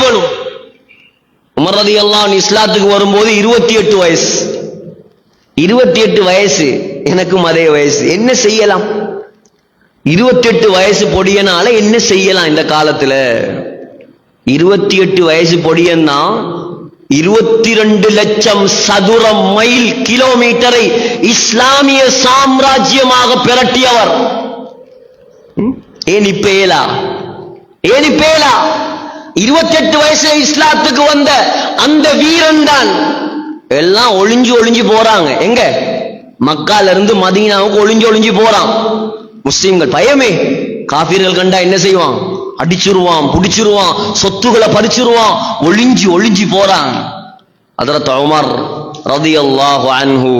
வேணும். உமர் ரலியல்லாஹு அன்ஹு இஸ்லாத்துக்கு வரும்போது 28 வயசு. 28 வயசு, எனக்கும் அதே வயசு. என்ன செய்யலாம்? 28 வயசு பொடியனால என்ன செய்யலாம் இந்த காலத்துல? 28 வயசு பொடியன்னா 22 லட்சம் சதுர மைல் கிலோமீட்டரை இஸ்லாமிய சாம்ராஜ்யமாக பிரட்டியவர். ஏன் இப்பேலா? 28 வயசுல இஸ்லாத்துக்கு வந்த அந்த வீரன் தான். எல்லாம் ஒளிஞ்சு போறாங்க. எங்க? மக்கால இருந்து மதீனாவுக்கு ஒளிஞ்சு போறான். முஸ்லிம்கள் பயமே. காபீர்கள் கண்டா என்ன செய்வான்? அடிச்சிருவான், புடிச்சிருவான், சொத்துக்களை பறிச்சிருவான். ஒளிஞ்சு போறான். ஹஜ்ரத் உமர் ரலியல்லாஹு அன்ஹு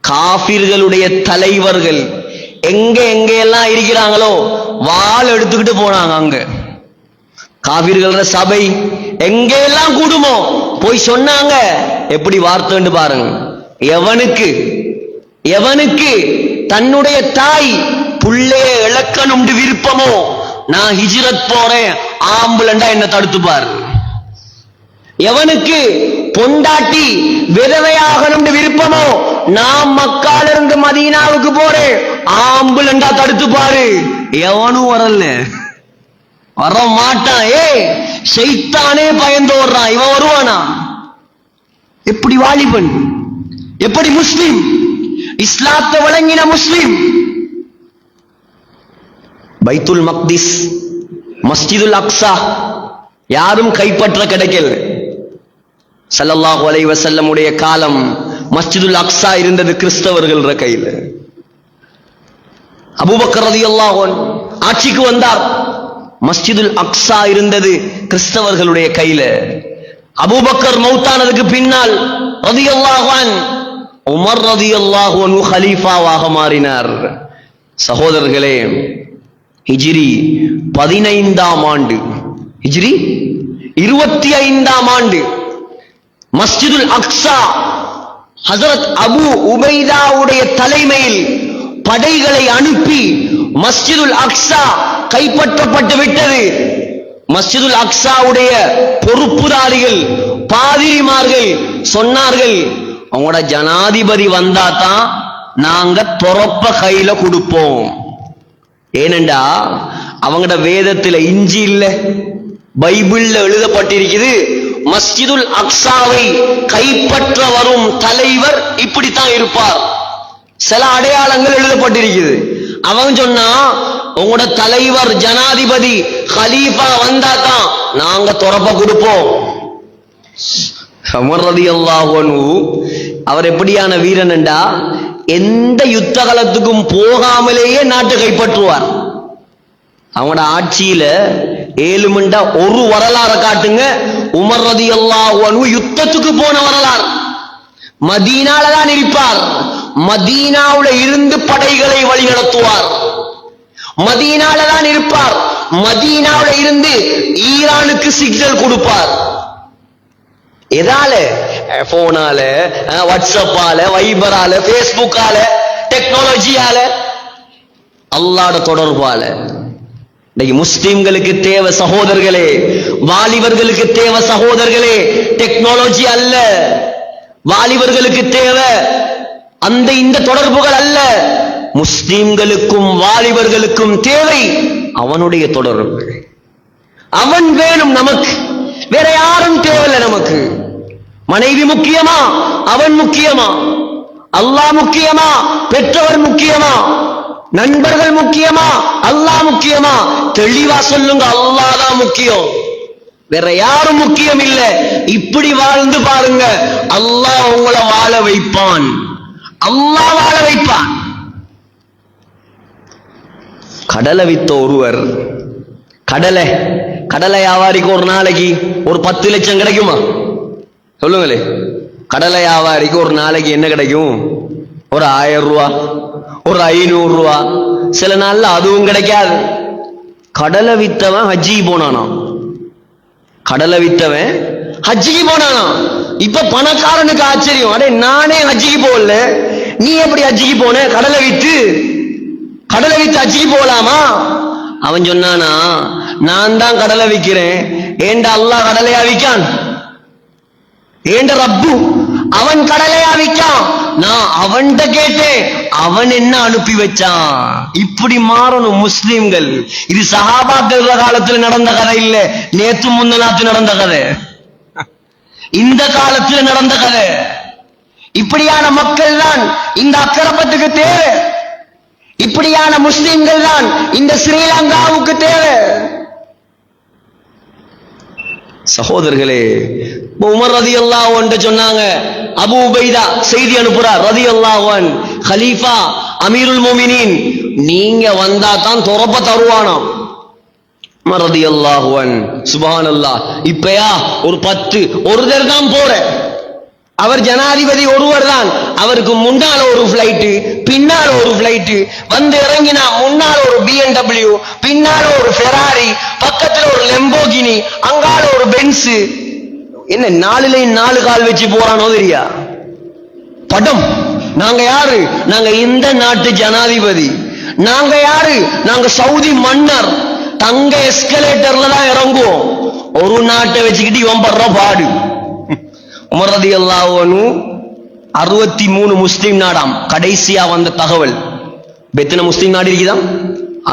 காபீர்களுடைய தலைவர்கள் எங்கெல்லாம் இருக்கிறாங்களோ வாள் எடுத்துக்கிட்டு போனாங்க. அங்க காபீர்களோட சபை எங்கெல்லாம் கூடுமோ போய் சொன்னாங்க. எப்படி வார்த்தைன்னு பாருங்க. எவனுக்கு தன்னுடைய தாய் புள்ளைய இழக்கணும் விருப்பமோ, நான் ஹிஜ்ரத் போறேன் ஆம்புலண்டா என்ன தடுத்துப்பார். எவனுக்கு பொண்டாட்டி விதவையாகணும் விருப்பமோ, நான் மக்கால இருந்து மதீனாவுக்கு போறேன் ஆம்புலண்டா தடுத்துப்பாரு. எவனும் வரல, வர மாட்டான். ஷைத்தானே பயந்து ஓடுறான். இவன் வருவானா? எப்படி வாலிபன், எப்படி முஸ்லிம், இஸ்லாத்தை வழங்கின முஸ்லிம். பைத்துல் மக்திஸ், மஸ்ஜிதுல் அக்ஸா யாரும் கைப்பற்ற கிடைக்கல. ஸல்லல்லாஹு அலைஹி வஸல்லம் உடைய காலம் மஸ்ஜிதுல் அக்ஸா இருந்தது கிறிஸ்தவர்கள் கையில. அபூபக்கர் ரலியல்லாஹு அன்ஹு ஆட்சிக்கு வந்தார். மஸ்ஜிதுல் அக்ஸா இருந்தது கிறிஸ்தவர்களுடைய கையில. அபூபக்கர் மௌத்தானதுக்கு பின்னால் ரலியல்லாஹு அன்ஹு உமர் ரலியல்லாஹு அன்ஹு கலீஃபாவாக மாறினார். சகோதரர்களே, ஹிஜ்ரி 15ஆம் ஆண்டு, ஹிஜ்ரி 25ஆம் ஆண்டு மஸ்ஜிதுல் அக்ஸா ஹஜ்ரத் அபு உபைதாவுடைய தலைமையில் படைகளை அனுப்பி மஸ்ஜிதுல் அக்ஸா கைப்பற்றப்பட்டு விட்டது. மஸ்ஜிதுல் அக்ஸாவுடைய பொறுப்புதாரிகள் பாதிரிமார்கள் சொன்னார்கள், அவங்களோட ஜனாதிபதி வந்தா தான் நாங்க தொரப்ப கையில கொடுப்போம். ஏனெண்டா அவங்களோட வேதத்துல இஞ்சி இல்ல, பைபிள்ல எழுதப்பட்டிருக்குது, மஸ்ஜிதுல் அக்ஸாவை கைப்பற்ற வரும் தலைவர் இப்படித்தான் இருப்பார். சில அடையாளங்கள் எழுதப்பட்டிருக்குது. அவன் சொன்னா, உங்களோட தலைவர் ஜனாதிபதி கலீஃபா வந்தா தான் நாங்க தொரப்ப கொடுப்போம். உமர் ரலியல்லாஹு அன்ஹு அவர் எப்படியான வீரன் என்றா, எந்த யுத்த காலத்துக்கும் போகாமலேயே நாட்டை கைப்பற்றுவார். அவனோட ஆட்சியில 7 மண்டா ஒரு வரலாறு காட்டுங்க. உமர் ரலியல்லாஹு அன்ஹு யுத்தத்துக்கு போன வரலாறு. மதீனால தான் இருப்பார். மதீனாவுல இருந்து படைகளை வழி நடத்துவார். மதீனால தான் இருப்பார். மதீனாவுல இருந்து ஈரானுக்கு சிக்னல் கொடுப்பார். எதால? போனால, வாட்ஸ்அப்பால, வைபரால, பேஸ்புக்கால, டெக்னாலஜியால, அல்லாஹ்வோட தொடர்பால. இன்னைக்கு முஸ்லிம்களுக்கு தேவை சகோதரர்களே, வாலிபர்களுக்கு தேவை சகோதரர்களே, டெக்னாலஜி அல்ல. வாலிபர்களுக்கு தேவை அந்த இந்த தொடர்புகள் அல்ல. முஸ்லிம்களுக்கும் வாலிபர்களுக்கும் தேவை அவனுடைய தொடர்பு. அவன் வேணும் நமக்கு, வேற யாரும் தேவையில்லை நமக்கு. மனைவி முக்கியமா? அவன் முக்கியமா? அல்லாஹ் முக்கியமா? பெற்றவர் முக்கியமா? நண்பர்கள் முக்கியமா? அல்லாஹ் முக்கியமா? தெளிவா சொல்லுங்க, அல்லாஹ் தான் முக்கியம், வேற யாரும் முக்கியம் இல்ல. இப்படி வாழ்ந்து பாருங்க, அல்லாஹ் உங்களை வாழ வைப்பான். அல்லாஹ் வாழ வைப்பான். கடலை வித்த ஒருவர், கடலை வியாபாரிக்கு ஒரு நாளைக்கு ஒரு 10 லட்சம் கிடைக்குமா? சொல்லுங்களே. கடலை வியாபாரிக்கு ஒரு நாளைக்கு என்ன கிடைக்கும்? ஒரு 1000 ரூபா, ஒரு 500 ரூபா, சில நாள்ல அதுவும் கிடைக்காது. கடலை வித்தவன் ஹஜ்ஜிக்கு போனானா? கடலை வித்தவன் ஹஜ்ஜிக்கு போனானா? இப்ப பணக்காரனுக்கு ஆச்சரியம், அடே நானே ஹஜ்ஜிக்கு போகல, நீ எப்படி ஹஜ்ஜிக்கு போன? கடலை வித்து ஹஜ்ஜிக்கு போகலாமா? அவன் சொன்னானா, நான் தான் கடலை விக்கிறேன், ஏண்ட அல்லாஹ் கடலையா விக்கான்? ஏண்ட ரப்பு அவன் கடலையா விக்கான்? நான் அவன்கிட்ட கேட்டேன், அவன் என்ன அனுப்பி வச்சான். இப்படி மாறணும் முஸ்லிம்கள். இது சஹாபாக்கள் காலத்தில் நடந்த கதை இல்ல, நேத்து முந்தநாத்து நடந்த கதை, இந்த காலத்தில் நடந்த கதை. இப்படியான மக்கள் தான் இந்த அக்கரப்பத்துக்கு தேவை. இப்படியான முஸ்லிம்கள் தான் இந்த ஸ்ரீலங்காவுக்கு தேவை. சகோதரர்களே, உமர் ரலியல்லாஹு அன்ஹு சொன்னாங்க, அபூ உபைதா செய்தி அனுப்புறார் ரலியல்லாஹு அன்ஹு, கலீஃபா அமீருல் முஃமினீன் நீங்க வந்தா தான் தொரப்ப தருவானாம். உமர் ரலியல்லாஹு அன்ஹு சுப்ஹானல்லாஹ், இப்பயா ஒரு 10 ஒருத்தர் தான் போற, அவர் ஜனாதிபதி ஒருவர் தான், அவருக்கு முன்னால ஒரு பிளைட் பின்னால ஒரு பிளைட், வந்து இறங்கினா முன்னால ஒரு BMW பின்னால ஒரு ஃபெராரி, பக்கத்துல ஒரு லெம்போகினி, அங்கால ஒரு பென்ஸ். என்ன 4 கால் வச்சு போறானோ தெரியா படம். நாங்க யாரு? நாங்க இந்த நாட்டு ஜனாதிபதி. நாங்க யாரு? நாங்க சவுதி மன்னர். தங்க எஸ்கலேட்டர்ல தான் இறங்குவோம். ஒரு நாட்டை வச்சுக்கிட்டு இவன் படுற பாடு. உமர் ரலியல்லாஹு அன்ஹு 63 முஸ்லிம் நாடாம் கடைசியா வந்த தகவல். எத்தனை முஸ்லிம் நாடு இருக்குதாம்?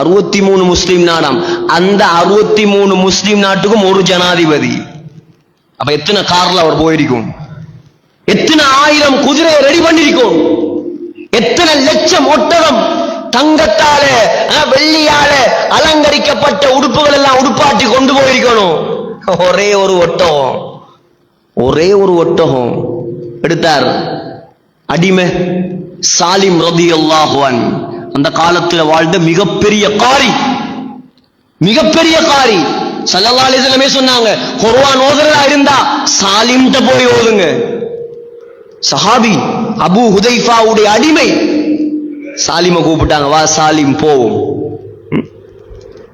63 முஸ்லிம் நாடாம். அந்த 63 முஸ்லிம் நாட்டுக்கும் ஒரு ஜனாதிபதி. அப்ப எத்தனை கார்ல அவர் போயிருக்கும், எத்தனை 1000 குதிரையை ரெடி பண்ணிருக்கும், எத்தனை லட்சம் ஒட்டகம் தங்கத்தால வெள்ளியால அலங்கரிக்கப்பட்ட உடுப்புகள் எல்லாம் உடுப்பாட்டி கொண்டு போயிருக்கணும். ஒரே ஒரு ஒட்டகம் எடுத்தார். அடிமை சாலிம் ரலியல்லாஹு அன்ஹு, அந்த காலத்தில் வாழ்ந்த மிகப்பெரிய காரி. ஸல்லல்லாஹு அலைஹி வஸல்லம் சொன்னாங்க, குர்ஆன் ஓதுறதா இருந்தா சாலிம்ட்ட போய் ஓதுங்க. சஹாபி அபூ ஹுதைஃபாவுடைய அடிமை சாலிமை கூப்பிட்டாங்க, வா சாலிம் போவோம்.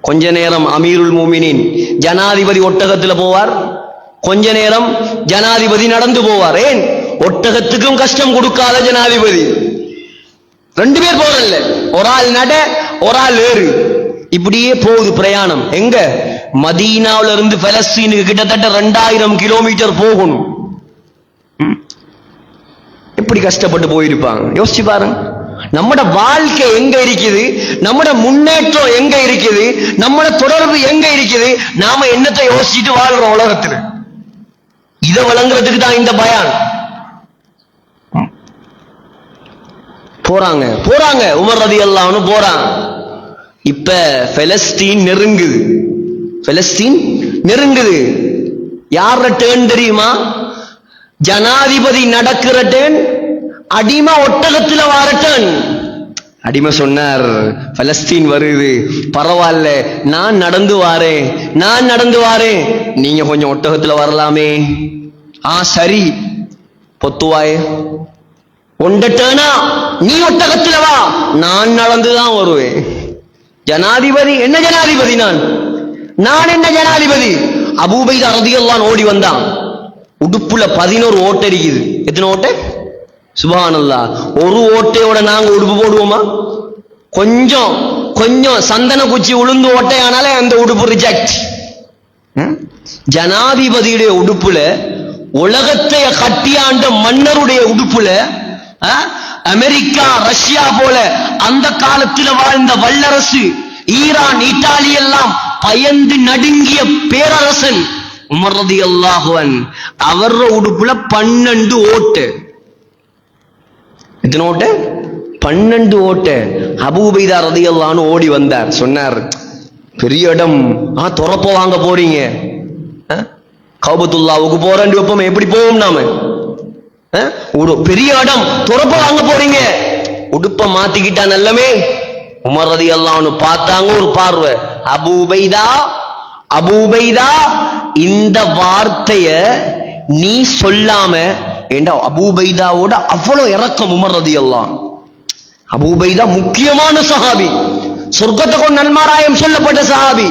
கொஞ்ச நேரம் அமீருல் முஃமினீன் ஜனாதிபதி ஒட்டகத்துல போவார், கொஞ்ச நேரம் ஜனாதிபதி நடந்து போவார். ஏன்? ஒட்டகத்துக்கும் கஷ்டம் கொடுக்காத ஜனாதிபதி. 2 பேர் போறல்ல, ஒரு ஆள் நட ஒரு ஆள் ஏறு, இப்படியே போகுது பிரயாணம். எங்க? மதீனாவில இருந்து பலஸ்தீனுக்கு கிட்டத்தட்ட 2000 கிலோமீட்டர் போகணும். எப்படி கஷ்டப்பட்டு போயிருப்பாங்க யோசிச்சு பாருங்க. நம்மட வாழ்க்கை எங்க இருக்குது, நம்மட முன்னேற்றம் எங்க இருக்குது, நம்மட தொடர்பு எங்க இருக்குது, நாம என்னத்தை யோசிச்சுட்டு வாழ்றோம் உலகத்துல. இதை வழங்குறதுக்கு தான் இந்த பயான். போறாங்க உமர் ரலியல்லாஹு அன்ஹு போறாங்க. இப்ப பலஸ்தீன் நெருங்குது. யார டேர்ன் தெரியுமா? ஜனாதிபதி நடக்கிற டேர்ன், அடிமை ஒட்டகத்துல வார டேர்ன். அடிமை சொன்னார், பலஸ்தீன் வருது, பரவாயில்ல, நான் நடந்து வாரேன், நீங்க கொஞ்சம் ஒட்டகத்துல வரலாமே. சரி பொத்துவாயே, ஒண்டட்டேனா நீ ஒட்டகத்துல வா, நான் நடந்துதான் வருவேன். ஜனாதிபதி என்ன ஜனாதிபதி? நான் என்ன ஜனாதிபதி? அபூ உபைதா ரலியல்லாஹு அன்ஹு ஓடி வந்தான். உடுப்புல 11 ஓட்டை இருக்குது. எத்தனை ஓட்டை? சுப்ஹானல்லாஹ். ஒரு ஓட்டையோட நாங்க உடுப்பு போடுவோமா? கொஞ்சம் சந்தன குச்சி உளுந்து ஓட்டையானாலே அந்த உடுப்பு ரிஜெக்ட். ஜனாதிபதியுடைய உடுப்புல, உலகத்தை கட்டியாண்ட மன்னருடைய உடுப்புல, அமெரிக்கா ரஷ்யா போல அந்த காலத்தில் வாழ்ந்த வல்லரசு, ஈரான் இத்தாலி எல்லாம் பயந்து நடுங்கிய பேரரசன் உமர் ரலியல்லாஹு அன்ஹு, அவர உடுப்புல 12 ஓட்டு. எத்தனை ஓட்டு? 12 ஓட்டு. அபூ உபைதா ரலியல்லாஹு அன்ஹு ஓடி வந்தார். சொன்னார், பெரிய இடம், துறப்ப வாங்க போறீங்க, கௌபத்துல்லாவுக்கு போறேன் வைப்போம், எப்படி போவோம் நாம? பெரிய இடம், துறப்ப வாங்க போறீங்க, உடுப்ப மாத்திக்கிட்டா நல்லமே. உமர் ரலியல்லாஹு அன்ஹு பார்த்தாங்க ஒரு பார்வை. அபூ உபைதா, இந்த வார்த்தைய நீ சொல்லாம, ஏண்டா அபூ உபைதாவோட அவ்வளவு இரக்கம் உமர் ரலியல்லாஹு அன்ஹு. அபூ உபைதா முக்கியமான சஹாபி, சொர்க்கத்துக்கு நன்மாராயம் சொல்லப்பட்ட சஹாபி.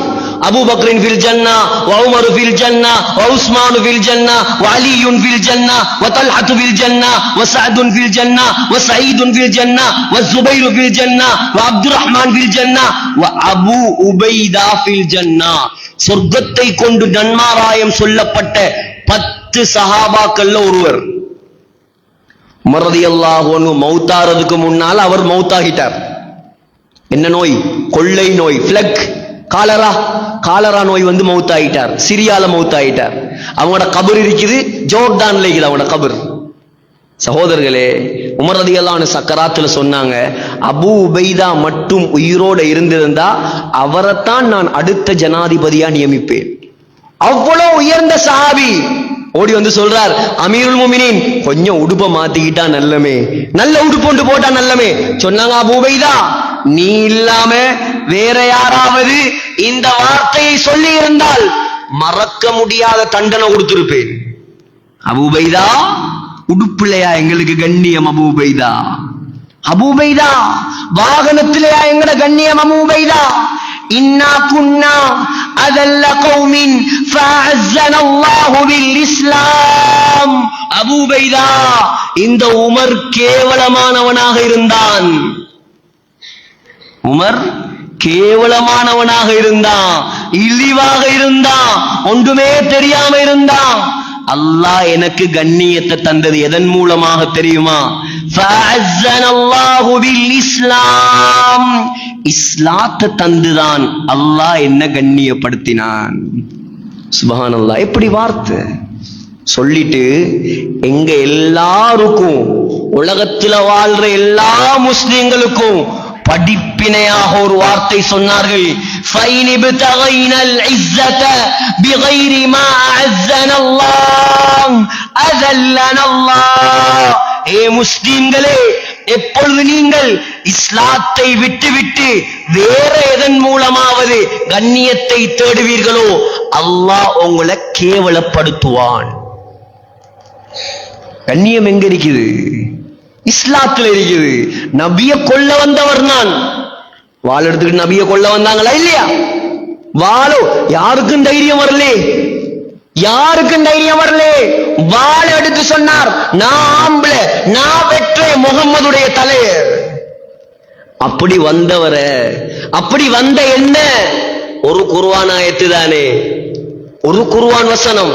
அபூ பக்ரின் ஃபில் ஜன்னா, வ உமர் ஃபில் ஜன்னா, வ உஸ்மான் ஃபில் ஜன்னா, வ அலியுன் ஃபில் ஜன்னா, வ தல்ஹத்து ஃபில் ஜன்னா, வ சஅதுன் ஃபில் ஜன்னா, வ சயீதுன் ஃபில் ஜன்னா, வ ஸுபைர் ஃபில் ஜன்னா, வ அப்துர்ரஹ்மான் ஃபில் ஜன்னா, வ அபூ உபைதா ஃபில் ஜன்னா. சொர்க்கத்தை கொண்டு நன்மாராயம் சொல்லப்பட்ட 10 சஹாபாக்கள்ல ஒருவர். உமர் ரலியல்லாஹு அன்ஹு மௌத்தாறதுக்கு முன்னால் அவர் மௌத்தாகிட்டார். என்ன நோய்? கொள்ளை நோய், பிளக், காலரா நோய் வந்து மௌத்தாயிட்டார். சிரியால மௌத்தாயிட்டார். அவங்களோட கபர் இருக்குது, ஜோர்டான்ல இருக்குது அவங்களோட கபர். சகோதரர்களே, உமர் ரலியல்லாஹு அன்ஹு சக்கராத்துல சொன்னாங்க, அபூ உபைதா மட்டும் உயிரோட இருந்திருந்தா அவரைத்தான் நான் அடுத்த ஜனாதிபதியா நியமிப்பேன். அவ்வளவு உயர்ந்த சஹாபி ஓடி வந்து சொல்றார், அமீருல் முஃமினீன் கொஞ்சம் உடுப்ப மாத்திக்கிட்டா நல்லமே, நல்ல உடுப்பு ஒன்று போட்டா நல்லமே. சொன்னாங்க, அபூ உபைதா நீ இல்லாம வேற யாராவது இந்த வார்த்தையை சொல்லி இருந்தால் மறக்க முடியாத தண்டனை கொடுத்திருப்பேன். அபூ உபைதா உடுப்பிலையா எங்களுக்கு கண்ணியம்? அபூ உபைதா, அபூ உபைதா வாகனத்திலையா எங்கட கண்ணியம்? அபூ உபைதா இன்னா குன்னா அதல்ல கௌமின் ஃபஅஸன அல்லாஹு பில் இஸ்லாம். அபூ உபைதா இந்த உமர் கேவலமானவனாக இருந்தான். உமர் கேவலமானவனாக இருந்தான், இழிவாக இருந்தான், ஒன்றுமே தெரியாம இருந்தான். அல்லாஹ் எனக்கு கண்ணியத்தை தந்தது எதன் மூலமாக தெரியுமா? ஃபஅஸனல்லாஹு பில் இஸ்லாம். இஸ்லாத்தை தந்துதான் அல்லாஹ் என்ன கண்ணியப்படுத்தினான். சுப்ஹானல்லாஹ். எப்படி வார்த்தை சொல்லிட்டு எங்க எல்லாருக்கும், உலகத்தில் வாழ்ற எல்லா முஸ்லிம்களுக்கும் படிப்பினையாக ஒரு வார்த்தை சொன்னார்கள். ஏ முஸ்லிம்களே, எப்பொழுது நீங்கள் இஸ்லாத்தை விட்டுவிட்டு வேற எதன் மூலமாவது கண்ணியத்தை தேடுவீர்களோ அல்லாஹ் உங்களை கேவலப்படுத்துவான். கண்ணியம் எங்க இருக்குது? இஸ்லாத்துல இருக்குது. நபிய கொல்ல வந்தவர் நான். வாள் எடுத்துக்கிட்டு நபிய கொல்ல வந்தாங்களா இல்லையா? வாளோ யாருக்கும் தைரியம் வரல, யாருக்கும் தைரியம் வரல. வாள் எடுத்து சொன்னார், நான் ஆம்பளை, நான் வெற்றே முகம்மதுடைய தலைவர். அப்படி வந்தவர, அப்படி வந்த என்ன? ஒரு குர்ஆன் ஆயத்து தானே, ஒரு குர்ஆன் வசனம்.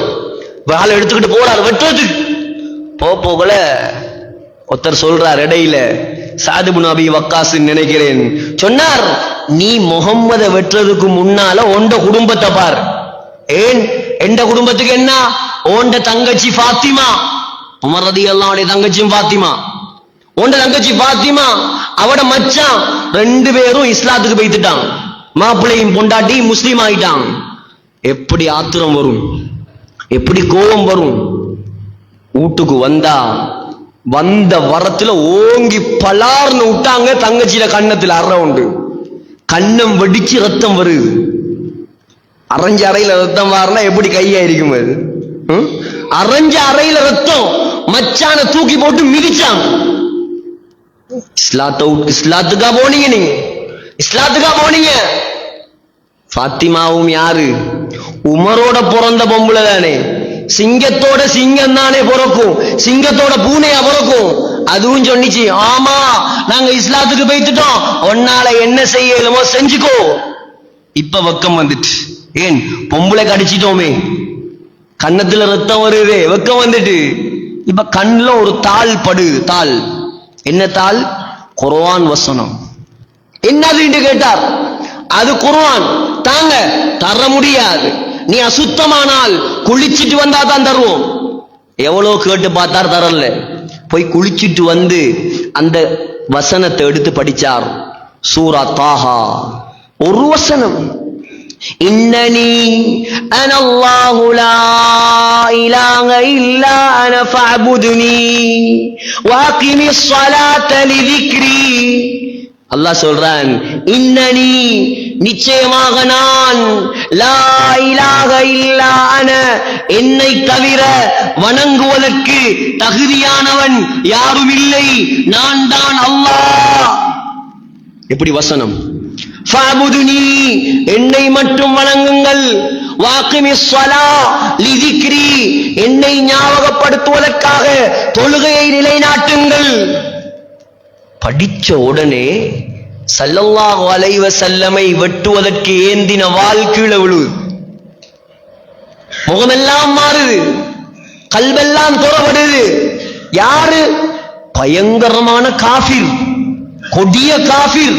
வாள் எடுத்துக்கிட்டு போறார் வெட்டுறதுக்கு. போகல ஒருத்தர் சொல்றார் இடையில, சாத் இப்னு அபீ வக்காஸ் நினைக்கிறேன், சொன்னார், நீ முகம்மதை வெட்டுறதுக்கு முன்னால உண்ட குடும்பத்தை பார். ஏன் எந்த குடும்பத்துக்கு என்ன? ஓண்ட தங்கச்சி ஃபாத்திமா, உமர் ரலியல்லாஹு அன்ஹு தங்கச்சியும் ஃபாத்திமா, ஓண்ட தங்கச்சி ஃபாத்திமா, அவட மச்சான் 2 பேரும் இஸ்லாத்துக்கு போய்த்துட்டான். மாப்பிள்ளையும் பொண்டாட்டி முஸ்லீம் ஆயிட்டான். எப்படி ஆத்திரம் வரும், எப்படி கோபம் வரும். வீட்டுக்கு வந்தா வந்த வரத்துல ஓங்கி பலார்னு விட்டாங்க. தங்கச்சியில கண்ணத்துல அற உண்டு, கண்ணம் வெடிச்சு ரத்தம் வருது. அரைஞ்ச அறையில ரத்தம் வாரனா எப்படி கையா இருக்கும் அது? அரைஞ்ச அறையில ரத்தம். மச்சான தூக்கி போட்டு மிதிச்சான். இஸ்லாத்துக்கா போனீங்க? நீங்க இஸ்லாத்துக்கா போனீங்க? ஃபாத்திமாவும் யாரு? உமரோட பிறந்த பொம்பளை தானே. சிங்கத்தோட சிங்கம் தானே பிறக்கும், சிங்கத்தோட பூனையா பிறக்கும். அதுவும் சொன்னிச்சு, ஆமா நாங்க இஸ்லாத்துக்கு போய்த்துட்டோம், உன்னால என்ன செய்யலுமோ செஞ்சுக்கோ. இப்ப வெக்கம் வந்துட்டு. ஏன்? பொம்பளை கடிச்சிட்டோமே, கண்ணத்துல ரத்தம் வருது, வெக்கம் வந்துட்டு. இப்ப கண்ணுல ஒரு தாள் படுது. தாள் என்ன தாள்? குர்ஆன் வசனம். என்னது கேட்டார். அது குர்ஆன். தாங்க, தர முடியாது. நீ அசுத்தமானால் குளிச்சிட்டு வந்தா தான் தருவோம். எவ்வளவு கேட்டு பார்த்தார், தரல. போய் குளிச்சிட்டு வந்து அந்த வசனத்தை எடுத்து படிச்சார். சூரா தாஹா, ஒரு வசனம். இன்னனி அனல்லாஹு லா இலாஹ இல்லா அன ஃபஅபுதுனி வஅகிமிஸ் ஸலாத லிذிக்ரி. அல்லாஹ் சொல்றான், இன்னனி நிச்சயமாக நான், லா இலாஹ இல்லா அன என்னை தவிர வணங்குவதற்கு தகுதியானவன் யாரும் இல்லை, நான் தான் அல்லாஹ். எப்படி வசனம்? ஃபஅபுதுனி என்னை மட்டும் வணங்குங்கள், வஅகிமிஸ் ஸலா லிذிக்ரி என்னை ஞாபகப்படுத்துவதற்காக தொழுகையை நிலைநாட்டுங்கள். படிச்ச உடனே ஸல்லல்லாஹு அலைஹி வஸல்லமை வெட்டுவதற்கு ஏந்தின வாள் கீழே விழுது. முகமெல்லாம் மாறுது, கல்வெல்லாம் துறப்படுது. யாரு? பயங்கரமான காஃபிர், கொடிய காஃபிர்,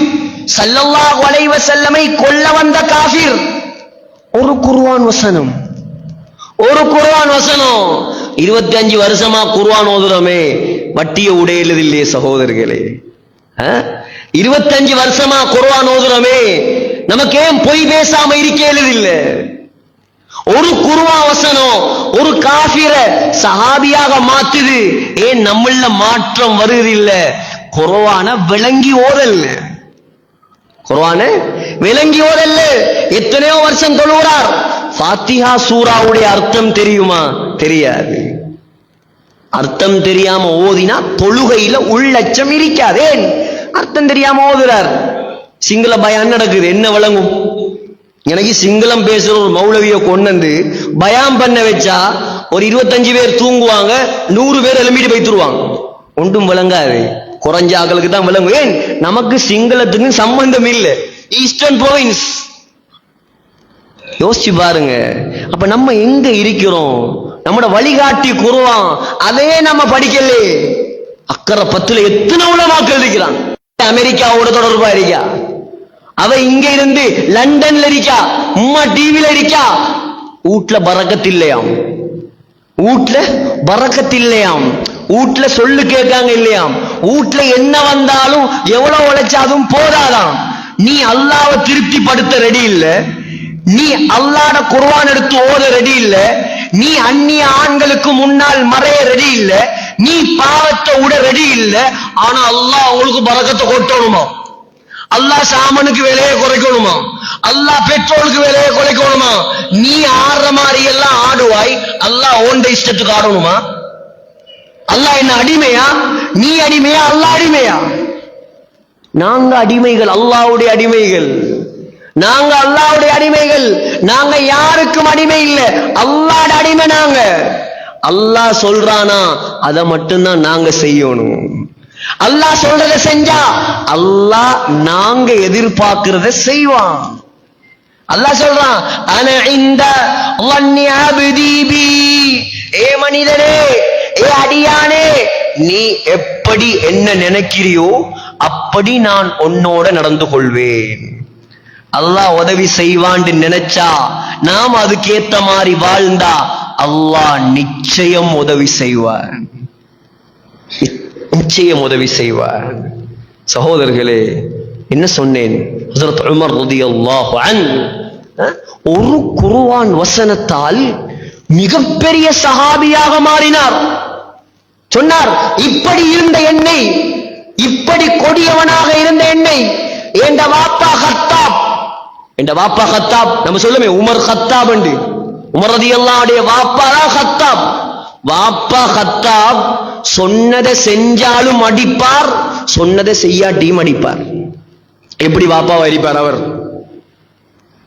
ஸல்லல்லாஹு அலைஹி வஸல்லமை கொல்ல வந்த காஃபிர். ஒரு குர்ஆன் வசனம், ஒரு குர்ஆன் வசனம். 25 வருஷமா குர்ஆன் ஓதுறோமே, வட்டிய உடையது இல்லையே சகோதரர்களே. 25 வருஷமா குர்ஆன் ஓதுறோமே, நமக்கு ஏன் பொய் பேசாம இருக்கேது இல்ல? ஒரு குர்ஆன் வசனம் ஒரு காஃபிர சஹாபியாக மாத்துது. ஏன் நம்மள மாற்றம் வருது இல்ல? குர்ஆன விளங்கி ஓதல்ல, குர்ஆன விளங்கி ஓதல்ல. எத்தனையோ வருஷம் தொழுகிறார், ஃபாத்திஹா சூராவுடைய அர்த்தம் தெரியுமா? தெரியாது. அர்த்தம் தெரியாம ஓதினா தொழுகையில உள்ளச்சம் இருக்காது. ஏன்? அர்த்தம் தெரியாம ஓதுறார். சிங்கள பயான் நடக்குது, என்ன விளங்கும்? எனக்கு சிங்களம் பேசுற ஒரு மௌலவிய கொண்டு வந்து பயான் பண்ண வச்சா ஒரு 25 பேர் தூங்குவாங்க, 100 பேர் எழும்பிட்டு போய்த்துருவாங்க. ஒன்றும் விளங்காது, குறைஞ்ச ஆக்களுக்கு தான் விளங்கும். ஏன்? நமக்கு சிங்களத்துக்கு சம்பந்தம் இல்லை, ஈஸ்டர்ன் ப்ரொவின்ஸ். யோசிச்சு பாருங்க. அப்ப நம்ம எங்க இருக்கிறோம்? நம்மட வழிகாட்டி குர்ஆன், அதே நம்ம படிக்கல. அக்கறை 10ல எத்தனை உலமாக்கள் இருக்கிறான். அமெரிக்காவோட தொடர்பா இருக்கா, அவ இங்க இருந்து லண்டன்ல இருக்கா, உம்மா டிவில இருக்கா. வீட்ல பரக்கத் இல்லையாம், வீட்ல பரக்கத் இல்லையாம், வீட்ல சொல்லு கேட்காங்க இல்லையாம், வீட்ல என்ன வந்தாலும் எவ்வளவு உழைச்சாலும் போதாதாம். நீ அல்லாஹ்வை திருப்திப்படுத்த ரெடி இல்ல, நீ அல்லாஹ்ட குர்ஆன் எடுத்து ஓத ரெடி இல்ல, நீ அந்நிய ஆண்களுக்கு முன்னால் மறைய ரெடி இல்ல, நீ பாவத்தை விட ரெடி இல்ல. ஆனா அல்லாஹ் உங்களுக்கு பரக்கத்தை கொட்டணுமா? அல்லாஹ் சாமனுக்கு விலையை குறைக்கணுமா? அல்லாஹ் பெட்ரோலுக்கு விலையை குறைக்கணுமா? நீ ஆடுற மாதிரி எல்லாம் ஆடுவாய், அல்லாஹ் ஓண்ட இஷ்டத்துக்கு ஆடணுமா? அல்லாஹ் என்ன அடிமையா? நீ அடிமையா? அல்லாஹ் அடிமையா? நாங்க அடிமைகள், அல்லாஹ்வுடைய அடிமைகள். நாங்க அல்லாஹ்வுடைய அடிமைகள். நாங்க யாருக்கும் அடிமை இல்ல, அல்லாஹ்வுடைய அடிமை நாங்க. அல்லாஹ் சொல்றானா அதை மட்டும்தான் நாங்க செய்யணும். அல்லாஹ் சொல்றத செஞ்சா அல்லாஹ் நாங்க எதிர்பார்க்கிறத செய்வான். அல்லாஹ் சொல்றான், அன இந்த வன்னி அப்தி பி, ஏ மனிதனே, ஏ அடியானே, நீ எப்படி என்ன நினைக்கிறியோ அப்படி நான் உன்னோட நடந்து கொள்வேன். அல்லாஹ் உதவி செய்வான்னு நினைச்சா, நாம் அதுக்கேத்த மாதிரி வாழ்ந்தா அல்லாஹ் நிச்சயம் உதவி செய்வார், நிச்சயம் உதவி செய்வார். சகோதரர்களே, என்ன சொன்னேன்? ஹஜ்ரத் உமர் ரலியல்லாஹு அன்ஹு ஒரு குர்ஆன் வசனத்தால் மிகப்பெரிய சஹாபியாக மாறினார். சொன்னார், இப்படி இருந்த என்னை, இப்படி கொடியவனாக இருந்த என்னை என்ற வாப்பா கத்தாப், என்ற வாப்பா கத்தாப், நம்ம சொல்லுமே உமர் கத்தாப் என்று, உமர் ரலியல்லாஹு அன்ஹுடைய வாப்பா தான் கத்தாப். வாப்பா கத்தாப் சொன்னதை செஞ்சாலும் அடிப்பார், சொன்னதை செய்யாட்டியும் அடிப்பார். எப்படி வாப்பாவை அடிப்பார்? அவர்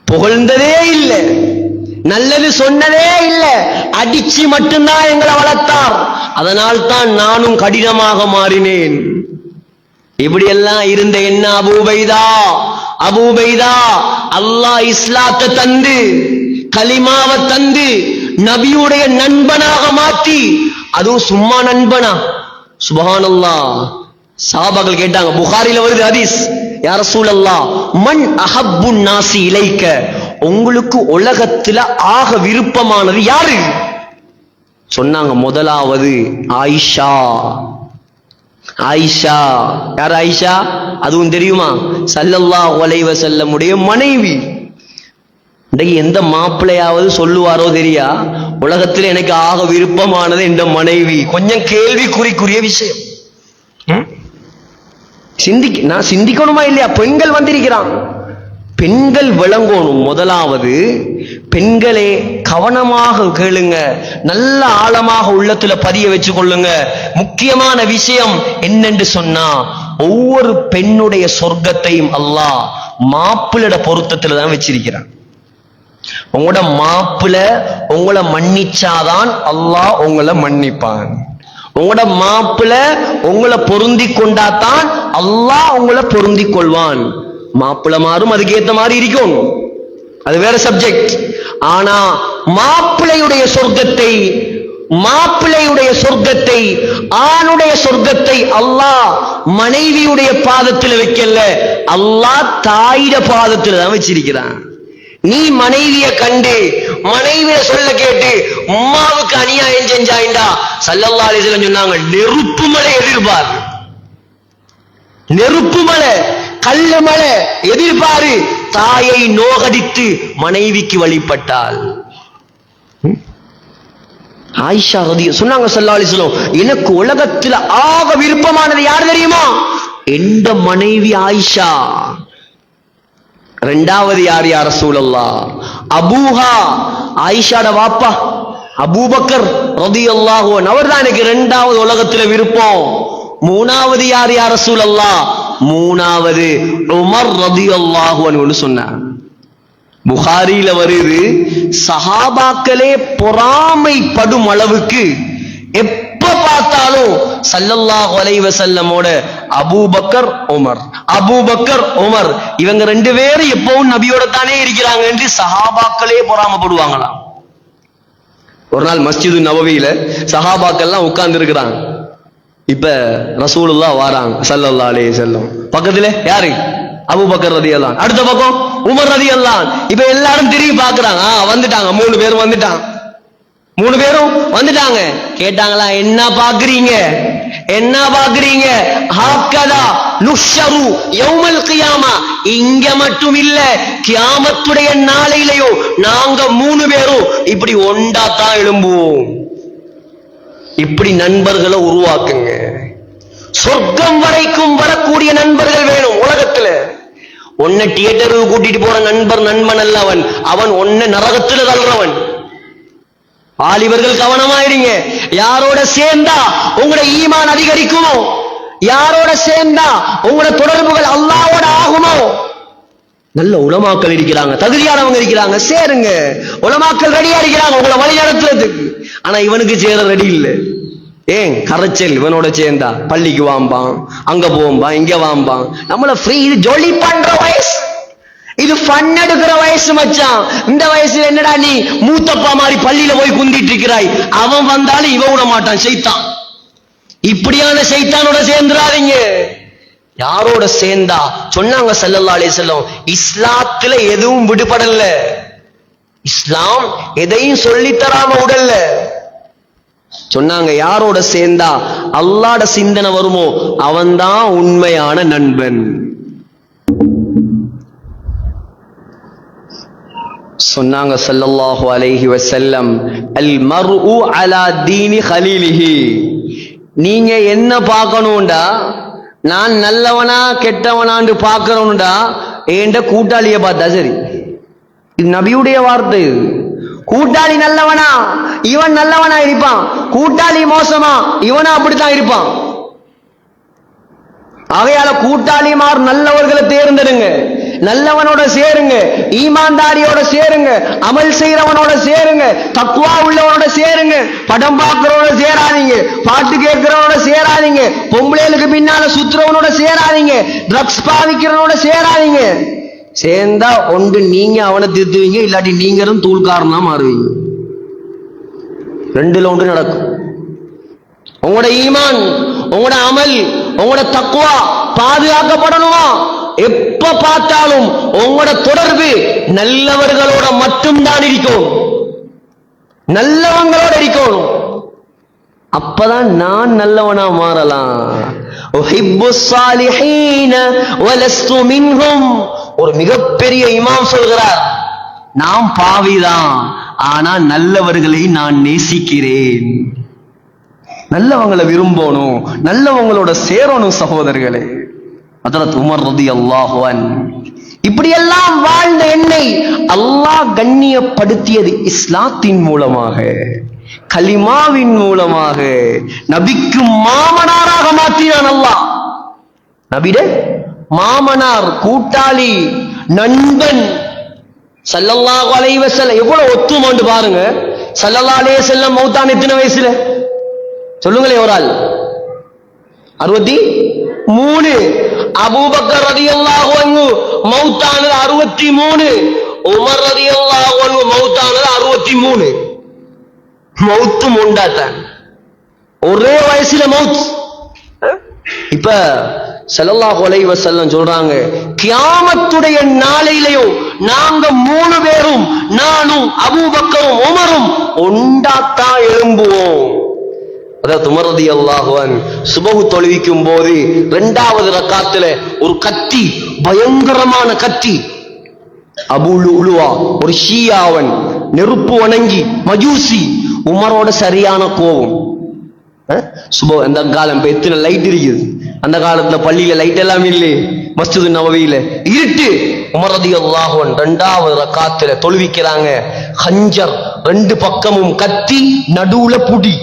புகழ்ந்ததே இல்லை, நல்லது சொன்னதே இல்லை, அடிச்சு மட்டும்தான் எங்களை வளர்த்தார். அதனால் தான் நானும் கடினமாக மாறினேன். இப்படியெல்லாம் இருந்த என்ன அபூபைதா, அபூபைதா அல்லாஹ் இஸ்லாத்தை தந்து, கலிமாவை தந்து, நபியுடைய நண்பனாக மாற்றி, அதுவும் சும்மா நண்பனா? சுப்ஹானல்லாஹ். சஹாபாக்கள் கேட்டாங்க, புகாரில வருது ஹதீஸ், யா ரசூலல்லாஹ் மன் அஹப்புன் நாசி இலைக்க, உங்களுக்கு உலகத்துல ஆக விருப்பமானது யாரு? சொன்னாங்க, முதலாவது ஆயிஷா. ஆயிஷா. யார் ஆயிஷா? அதுவும் தெரியுமா? ஸல்லல்லாஹு அலைஹி வஸல்லமுடைய மனைவி. இன்றைக்கு எந்த மாப்பிள்ளையாவது சொல்லுவாரோ தெரியா, உலகத்தில் எனக்கு ஆக விருப்பமானது என்ற மனைவி. கொஞ்சம் கேள்விக்குறிக்குரிய விஷயம். நான் சிந்திக்கணுமா இல்லையா? பெண்கள் வந்திருக்கிறான், பெண்கள் விளங்கணும். முதலாவது பெண்களே கவனமாக கேளுங்க, நல்ல ஆழமாக உள்ளத்துல பதிய வச்சு கொள்ளுங்க. முக்கியமான விஷயம் என்னென்று சொன்னா, ஒவ்வொரு பெண்ணுடைய சொர்க்கத்தையும் அல்லாஹ் மாப்பிள்ளட பொருத்தத்துல தான் வச்சிருக்கிறான். உங்களோட மாப்பிள்ள உங்களை மன்னிச்சாதான் அல்லாஹ் உங்களை மன்னிப்பான். உங்களோட மாப்பிள்ள உங்களை பொருந்தி கொண்டாதான் அல்லாஹ் உங்களை பொருந்தி கொள்வான். மாப்பிள்ள மாறும், அதுக்கேத்த மாதிரி இருக்கும், அது வேற சப்ஜெக்ட். ஆனா மாப்பிள்ளையுடைய சொர்க்கத்தை ஆணுடைய சொர்க்கத்தை அல்லாஹ் மனைவியுடைய பாதத்தில் வைக்கல, அல்லாஹ் தாயிட பாதத்தில் தான் வச்சிருக்கிறான். நீ மனைவிய கண்டு மனைவிய சொல்ல கேட்டு உம்மாவுக்கு அநியாயம் செஞ்சாயிண்டா ஸல்லல்லாஹு அலைஹி வஸல்லம் சொன்னாங்க, நெருப்பு மலை எதிர்பார், நெருப்பு மலை கல்லு மலை எதிர்பாரு. தாயை நோகடித்து மனைவிக்கு வழிபட்டால். ஆயிஷா சொன்னாங்க ஸல்லல்லாஹு அலைஹி வஸல்லம், எனக்கு உலகத்தில் ஆக விருப்பமானது யார் தெரியுமா? எந்த மனைவி ஆயிஷா. இரண்டாவது யார் யா ரசூலல்லாஹ்? அபூஹா, ஆயிஷாட வாப்பா அபூபக்கர் ரலியல்லாஹு அன்ஹு, அவர்தான் எனக்கு இரண்டாவது உலகத்துல விருப்பம். மூணாவது யார் யா ரசூலல்லாஹ்? மூணாவது உமர் ரலியல்லாஹு அன்ஹு சொன்னார். புகாரியில வருது, சஹாபாக்களே பொறாமைப்படும் அளவுக்கு எப்ப பார்த்தாலும் ஸல்லல்லாஹு அலைஹி வஸல்லமோட அபூபக்கர் உமர் இவங்க ரெண்டு பேரும் எப்பவும் நபியோட தானே இருக்கிறாங்க என்று சஹாபாக்களே பொறாமப்படுவாங்களாம். ஒரு நாள் மஸ்ஜிது நபவியில சஹாபாக்கள்லாம் உட்கார்ந்து இருக்கிறாங்க. இப்ப ரசூலுல்லாஹ் வாராங்க ஸல்லல்லாஹு அலைஹி வஸல்லம். பக்கத்துல யாரு? அபூபக்கர் ரலியல்லாஹு அன்ஹு, அடுத்த பக்கம் உமர் ரலியல்லாஹு அன்ஹு. இப்ப எல்லாரும் திரும்பி பாக்குறாங்க. வந்துட்டாங்க, மூணு பேரும் வந்துட்டாங்க. கேட்டாங்களா, என்ன பாக்குறீங்க? ஹாக்கதா நுஷ்ஷரு யௌமல் கியாமா, இங்க மட்டும் இல்ல கியாமத்துடைய நாளையிலயோ நாங்க மூணு பேரும் இப்படி ஒண்டா தான் எழும்புவோம். இப்படி நண்பர்களை உருவாக்குங்க. சொர்க்கம் வரைக்கும் வரக்கூடிய நண்பர்கள் வேணும் உலகத்துல. ஒன்ன தியேட்டருக்கு கூட்டிட்டு போற நண்பன் அல்ல அவன் ஒன்ன நரகத்துல தள்ளுறவன். வாலிபர்கள் கவனமாயிருங்க. யாரோட சேர்ந்தா உங்களோட ஈமான் அதிகரிக்குமோ, யாரோட சேர்ந்தா உங்களோட தொடர்புகள் அல்லாஹ்வோட ஆகுமோ. நல்ல உலமாக்கள் இருக்கிறாங்க, தகுதியானவங்க இருக்கிறாங்க, சேருங்க. உலமாக்கள் ரெடியா இருக்கிறாங்க உங்களை வழி நடத்துறதுக்கு. ஆனா இவனுக்கு சேர ரெடி இல்லை. ஏன் கரைச்சல்? இவனோட சேர்ந்தா பள்ளிக்கு வாம்பான், அங்க போம்பான், இங்க வாம்பான். நம்மள ஃப்ரீ, இது ஜொலி பண்ற வயசு, இது ஃபன் எடுக்கிற வயசு மச்சான். இந்த வயசுல என்னடா நீ மூத்தப்பா மாதிரி பள்ளியில போய் குந்திட்டு இருக்கிறாய்? அவன் வந்தாலும் இவன் விட மாட்டான், ஷைத்தான். இப்படியான ஷைத்தானோட சேர்ந்துடாதீங்க. யாரோட சேர்ந்தா சொன்னாங்க ஸல்லல்லாஹு அலைஹி வஸல்லம், இஸ்லாத்துல எதுவும் விடுபடல, இஸ்லாம் எதையும் சொல்லி தராம உடல்ல. சொன்னாங்க யாரோட சேர்ந்தா அல்லாஹ்ட சிந்தனை வருமோ அவன்தான் உண்மையான நண்பன். சொன்னாங்க ஸல்லல்லாஹு அலைஹி வஸல்லம், அல் மர்உ அலா தீனி கலீலிஹி. நீங்க என்ன பார்க்கணும்டா, நான் நல்லவனா கெட்டவனான்னு பார்க்கணும்டா ஏண்ட கூட்டாளிய பார்த்தா சரி. இது நபியுடைய வார்த்தை. கூட்டாளி நல்லவனா இவன் நல்லவனா இருப்பான், கூட்டாளி மோசமா இவனா அப்படித்தான் இருப்பான். ஆகையால கூட்டாளிமார் நல்லவர்களை தேர்ந்தெடுங்க, நல்லவனோட சேருங்க, ஈமான்தாரியோட சேருங்க, அமல் செய்யறவனோட சேருங்க, தக்வா உள்ளவனோட சேருங்க. படம் பார்க்கிறவனோட சேராதீங்க, பாட்டு கேட்கிறவனோட சேராதீங்க, பொம்பளைகளுக்கு பின்னால சுத்துறவனோட சேராதீங்க, ட்ரக்ஸ் பாவிக்கிறவனோட சேராதீங்க. சேர்ந்தா ஒன்று நீங்க அவனை திருத்துவீங்க, இல்லாட்டி நீங்களும் தூள்காரனா மாறுவீங்க. ரெண்டுல ஒன்று நடக்கும். உங்களோட ஈமான், உங்களோட அமல், உங்களோட தக்வா பாதுகாக்கப்படணுமா? எப்ப பார்த்தாலும் உங்களோட தொடர்பு நல்லவர்களோட மட்டும்தான் இருக்கும், நல்லவங்களோட இருக்கணும். அப்பதான் நான் நல்லவனா மாறலாம். ஒரு மிகப்பெரிய இமாம் சொல்கிறார், நான் பாவிதான், ஆனா நல்லவர்களை நான் நேசிக்கிறேன். நல்லவங்களை விரும்பணும், நல்லவங்களோட சேரணும் சகோதரர்களே. ஹஜ்ரத் உமர் ரலியல்லாஹு அன்ஹு இப்படியெல்லாம் வாழ்ந்த என்னை அல்லாஹ் கண்ணியப்படுத்தியது இஸ்லாத்தின் மூலமாக, கலிமாவின் மூலமாக. நபிக்கு மாமனாராக மாற்றினான் அல்லாஹ். நபிட மாமனார், கூட்டாளி, நண்பன். ஸல்லல்லாஹு அலைஹி வஸல்லம் எவ்வளவு ஒத்துமாண்டு பாருங்க. ஸல்லல்லாஹு அலைஹி வஸல்லம் மௌத்தான் எத்தனை வயசுல சொல்லுங்களே ஒரு ஆள்? 63. அபூபக்கர் ரலியல்லாஹு அன்ஹு மௌத்தானது 63. உமர் ரலியல்லாஹு அன்ஹு மௌத்தானது 63. மௌத்து முண்டாத்தான், ஒரே வயசுல மௌத். இப்ப ஸல்லல்லாஹு அலைஹி வஸல்லம் சொல்றாங்க, கியாமத்துடைய நாளையிலையும் நாங்க 3 பேரும், நானும் அபூபக்கரும் உமரும் ஒண்டாத்தான் எழும்புவோம். அதாவது உமர் ரலியல்லாஹு அன்ஹு சுபஹ் தொழுவிக்கும் போது 2வது ரக்காத்துல ஒரு கத்தி, பயங்கரமான கத்தி, அபூ லுஅலுவா ஒரு ஷியாவன், நெருப்பு வணங்கி மஜூசி, உமரோட சரியான கோபம். அந்த காலம் எத்தனை லைட் இருக்குது, அந்த காலத்துல பள்ளியில லைட் எல்லாம் இல்லை, மஸ்ஜிது நபவியில இருட்டு. உமர் ரலியல்லாஹு அன்ஹு 2வது ரக்காத்துல தொழுவிக்கிறாங்க. ஹஞ்சர் 2 பக்கமும் கத்தி, நடுவுல புடி,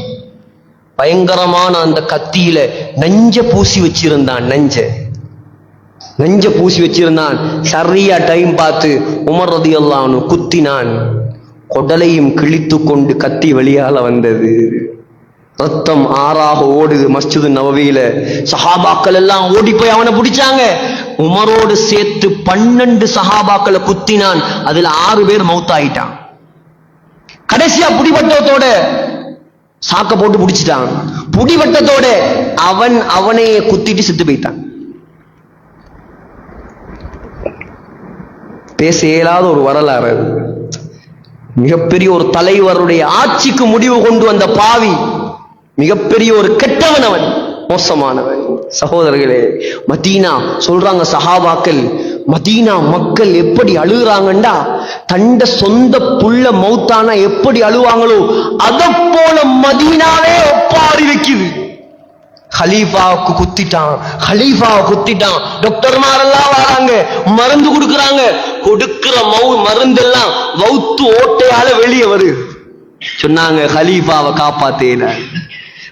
பயங்கரமான அந்த கத்தியில நெஞ்ச பூசி வச்சிருந்தான். நெஞ்ச பூசி வச்சிருந்தான். சரியா டைம் பார்த்து உமர் ரலியல்லாஹு அன்ஹு குத்தினான். கொடலையும் கிழித்து கொண்டு கத்தி வெளியால வந்தது. ரத்தம் ஆறாக ஓடுது மஸ்ஜிது நபவியில. சஹாபாக்கள் எல்லாம் ஓடி போய் அவனை பிடிச்சாங்க. உமரோடு சேர்த்து 12 சஹாபாக்களை குத்தினான். அதுல 6 பேர் மௌத்தாயிட்டான். கடைசியா புடிபட்டத்தோட சாக்க போட்டு பிடிச்சிட்டான். புடிபட்டத்தோட அவனையே குத்திட்டு செத்து போயிட்டான். பேச இயலாத ஒரு வரலாறு. மிகப்பெரிய ஒரு தலைவருடைய ஆட்சிக்கு முடிவு கொண்டு வந்த பாவி, மிகப்பெரிய ஒரு கெட்டவன், அவன் மோசமானவன். சகோதரர்களே, மதீனா சொல்றாங்க சஹாபாக்கள், மதீனா மக்கள் எப்படி அழுகுறாங்கண்டா, தண்ட சொந்த புள்ள மௌத்தானா எப்படி அழுவாங்களோ அதை போல மதீனாவே ஒப்பாரி வைக்குது. ஹலீஃபாவுக்கு குத்திட்டான். டாக்டர்மாரெல்லாம் வராங்க, மருந்து கொடுக்கறாங்க. கொடுக்கிற மருந்தெல்லாம் வௌத்து ஓட்டையால வெளியே வருது. சொன்னாங்க, ஹலீஃபாவை காப்பாத்தேல,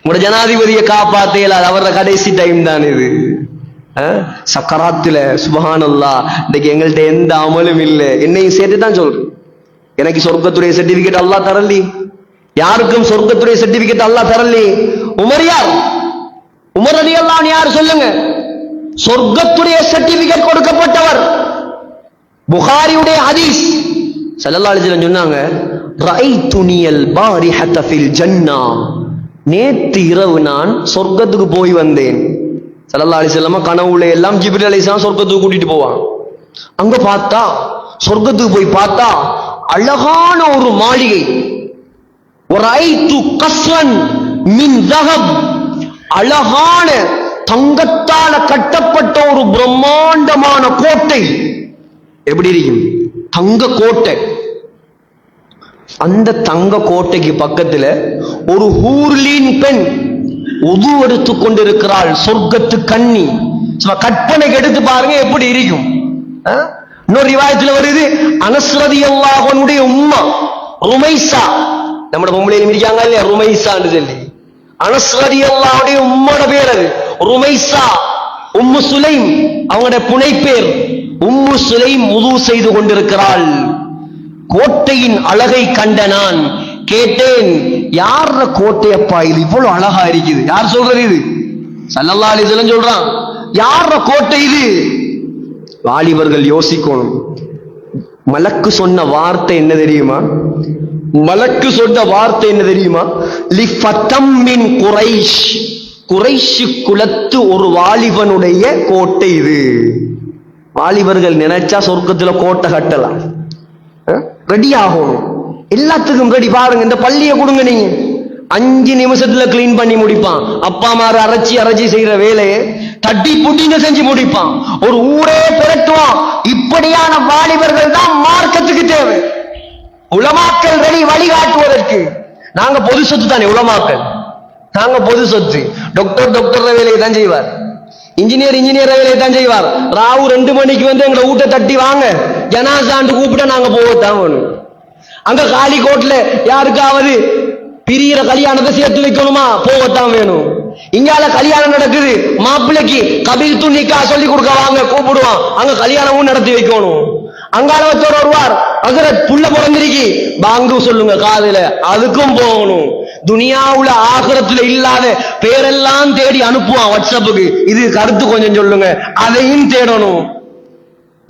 உங்களோட ஜனாதிபதியை காப்பாத்தேல, அவரோட கடைசி டைம் தான் இது. சக்கராத்துல சுப்ஹானல்லாஹ், இன்னைக்கு எங்கள்கிட்ட எந்த அமலும் இல்லை. என்னையும் சேர்த்து தான் சொல்றேன். எனக்கு சொர்க்கத்துடைய சர்டிபிகேட் அல்லாஹ் தரலி, யாருக்கும் சொர்க்கத்துடைய சர்டிபிகேட் அல்லாஹ் தரலி. உமர் யார்? உமர் ரலியல்லாஹு அன்ஹு யார் சொல்லுங்க? சொர்க்கத்துடைய சர்டிபிகேட் கொடுக்கப்பட்டவர். புகாரியுடைய ஹதீஸ், ஸல்லல்லாஹு அலைஹி வஸல்லம் சொன்னாங்க, ரஐதுனியல் பாரிஹத ஃபில் ஜன்னா, நேத்து இரவு நான் சொர்க்கத்துக்கு போய் வந்தேன். ஸல்லல்லாஹு அலைஹி வஸல்லம் கனவுல எல்லாம் ஜிப்ரீல் அலைஹிஸ்ஸலாம் சொர்க்கத்துக்கு கூட்டிட்டு போவாங்க. அங்க பார்த்தா, சொர்க்கத்துக்கு போய் பார்த்தா அழகான ஒரு மாளிகை. வரைது கஸ்ரன் மின் தஹப், அழகான தங்கத்தால கட்டப்பட்ட ஒரு பிரம்மாண்டமான கோட்டை. எப்படி இருக்கும்? தங்க கோட்டை. அந்த தங்க கோட்டைக்கு பக்கத்துல ஒரு ஹூர்லீன் பெண் உது எடுத்து கொண்டிருக்கிறாள். சொர்க்கத்து கன்னி. கற்பனைக்கு எடுத்து பாருங்க எப்படி இருக்கும். இன்னொரு ரிவாயத்துல வருது, அனஸ் ரலியல்லாஹு அன்ஹுடைய உம்மா ருமைஸா, நம்ம பொம்பளையில இருக்காங்க இல்லையா ருமைஸான்னு சொல்லி, அனஸ் ரலியல்லாஹு அன்ஹுடைய உம்மோட பேர் அது ருமைஸா. உம்மு சுலைம் அவங்களுடைய புனை பேர். உம்மு சுலைம் உது செய்து கொண்டிருக்கிறாள். கோட்டையின் அழகை கண்ட நான் கேட்டேன், யார கோட்டையப்பா இது இவ்வளவு அழகா இருக்குது? யார் சொல்றது இது? ஸல்லல்லாஹு அலைஹி வஸல்லம் சொல்றான். யார கோட்டை இது? வாலிபர்கள் யோசிக்கணும். மலக்கு சொன்ன வார்த்தை என்ன தெரியுமா? மலக்கு சொன்ன வார்த்தை என்ன தெரியுமா? லிஃபதம் மின் குரைஷ், குரைஷ் குலத்து ஒரு வாலிபனுடைய கோட்டை இது. வாலிபர்கள் நினைச்சா சொர்க்கத்துல கோட்டை கட்டலாம். ரெடி ஆகணும், எல்லாத்துக்கும் ரெடி. பாருங்க, இந்த பள்ளியை கொடுங்க, நீங்க 5 நிமிஷத்துல கிளீன் பண்ணி முடிப்பான். அப்பா மாறு அரைச்சி செய்யற வேலையை தட்டி புட்டிங்க செஞ்சு முடிப்பான். ஒரு ஊரே பெரட்டுவான். இப்படியான வாலிபர்கள் தான் மார்க்கத்துக்கு தேவை. உலமாக்கள் ரெடி வழிகாட்டுவதற்கு. நாங்க பொது சொத்து தானே உலமாக்கள், நாங்க பொது சொத்து. டாக்டர் வேலையை தான் செய்வார், இன்ஜினியர் வேலையை தான் செய்வார். ராவு 2 மணிக்கு வந்து எங்களை ஊட்ட தட்டி வாங்க ஜனாசாண்டு கூப்பிட்டா நாங்க போகத்தான் வேணும். அங்க காலிக்கோட்ல யாருக்காவது பிரியிற கல்யாணத்தை சேர்த்து வைக்கணுமா? போகத்தான் வேணும். இங்கால கல்யாணம் நடக்குது, மாப்பிள்ளைக்கு கபில் துணிக்கா சொல்லி கொடுக்க வாங்க கூப்பிடுவான். அங்க கல்யாணமும் நடத்தி வைக்கணும். அங்கால வச்சோர் வருவார், ஹஜ்ரத் புள்ள பிறந்திருக்கி பாங்கு சொல்லுங்க காதுல, அதுக்கும் போகணும். துனியாவுல ஆகிரத்துல இல்லாத பேரெல்லாம் தேடி அனுப்புவான் வாட்ஸ்அப்புக்கு, இது கருத்து கொஞ்சம் சொல்லுங்க, அதையும் தேடணும்.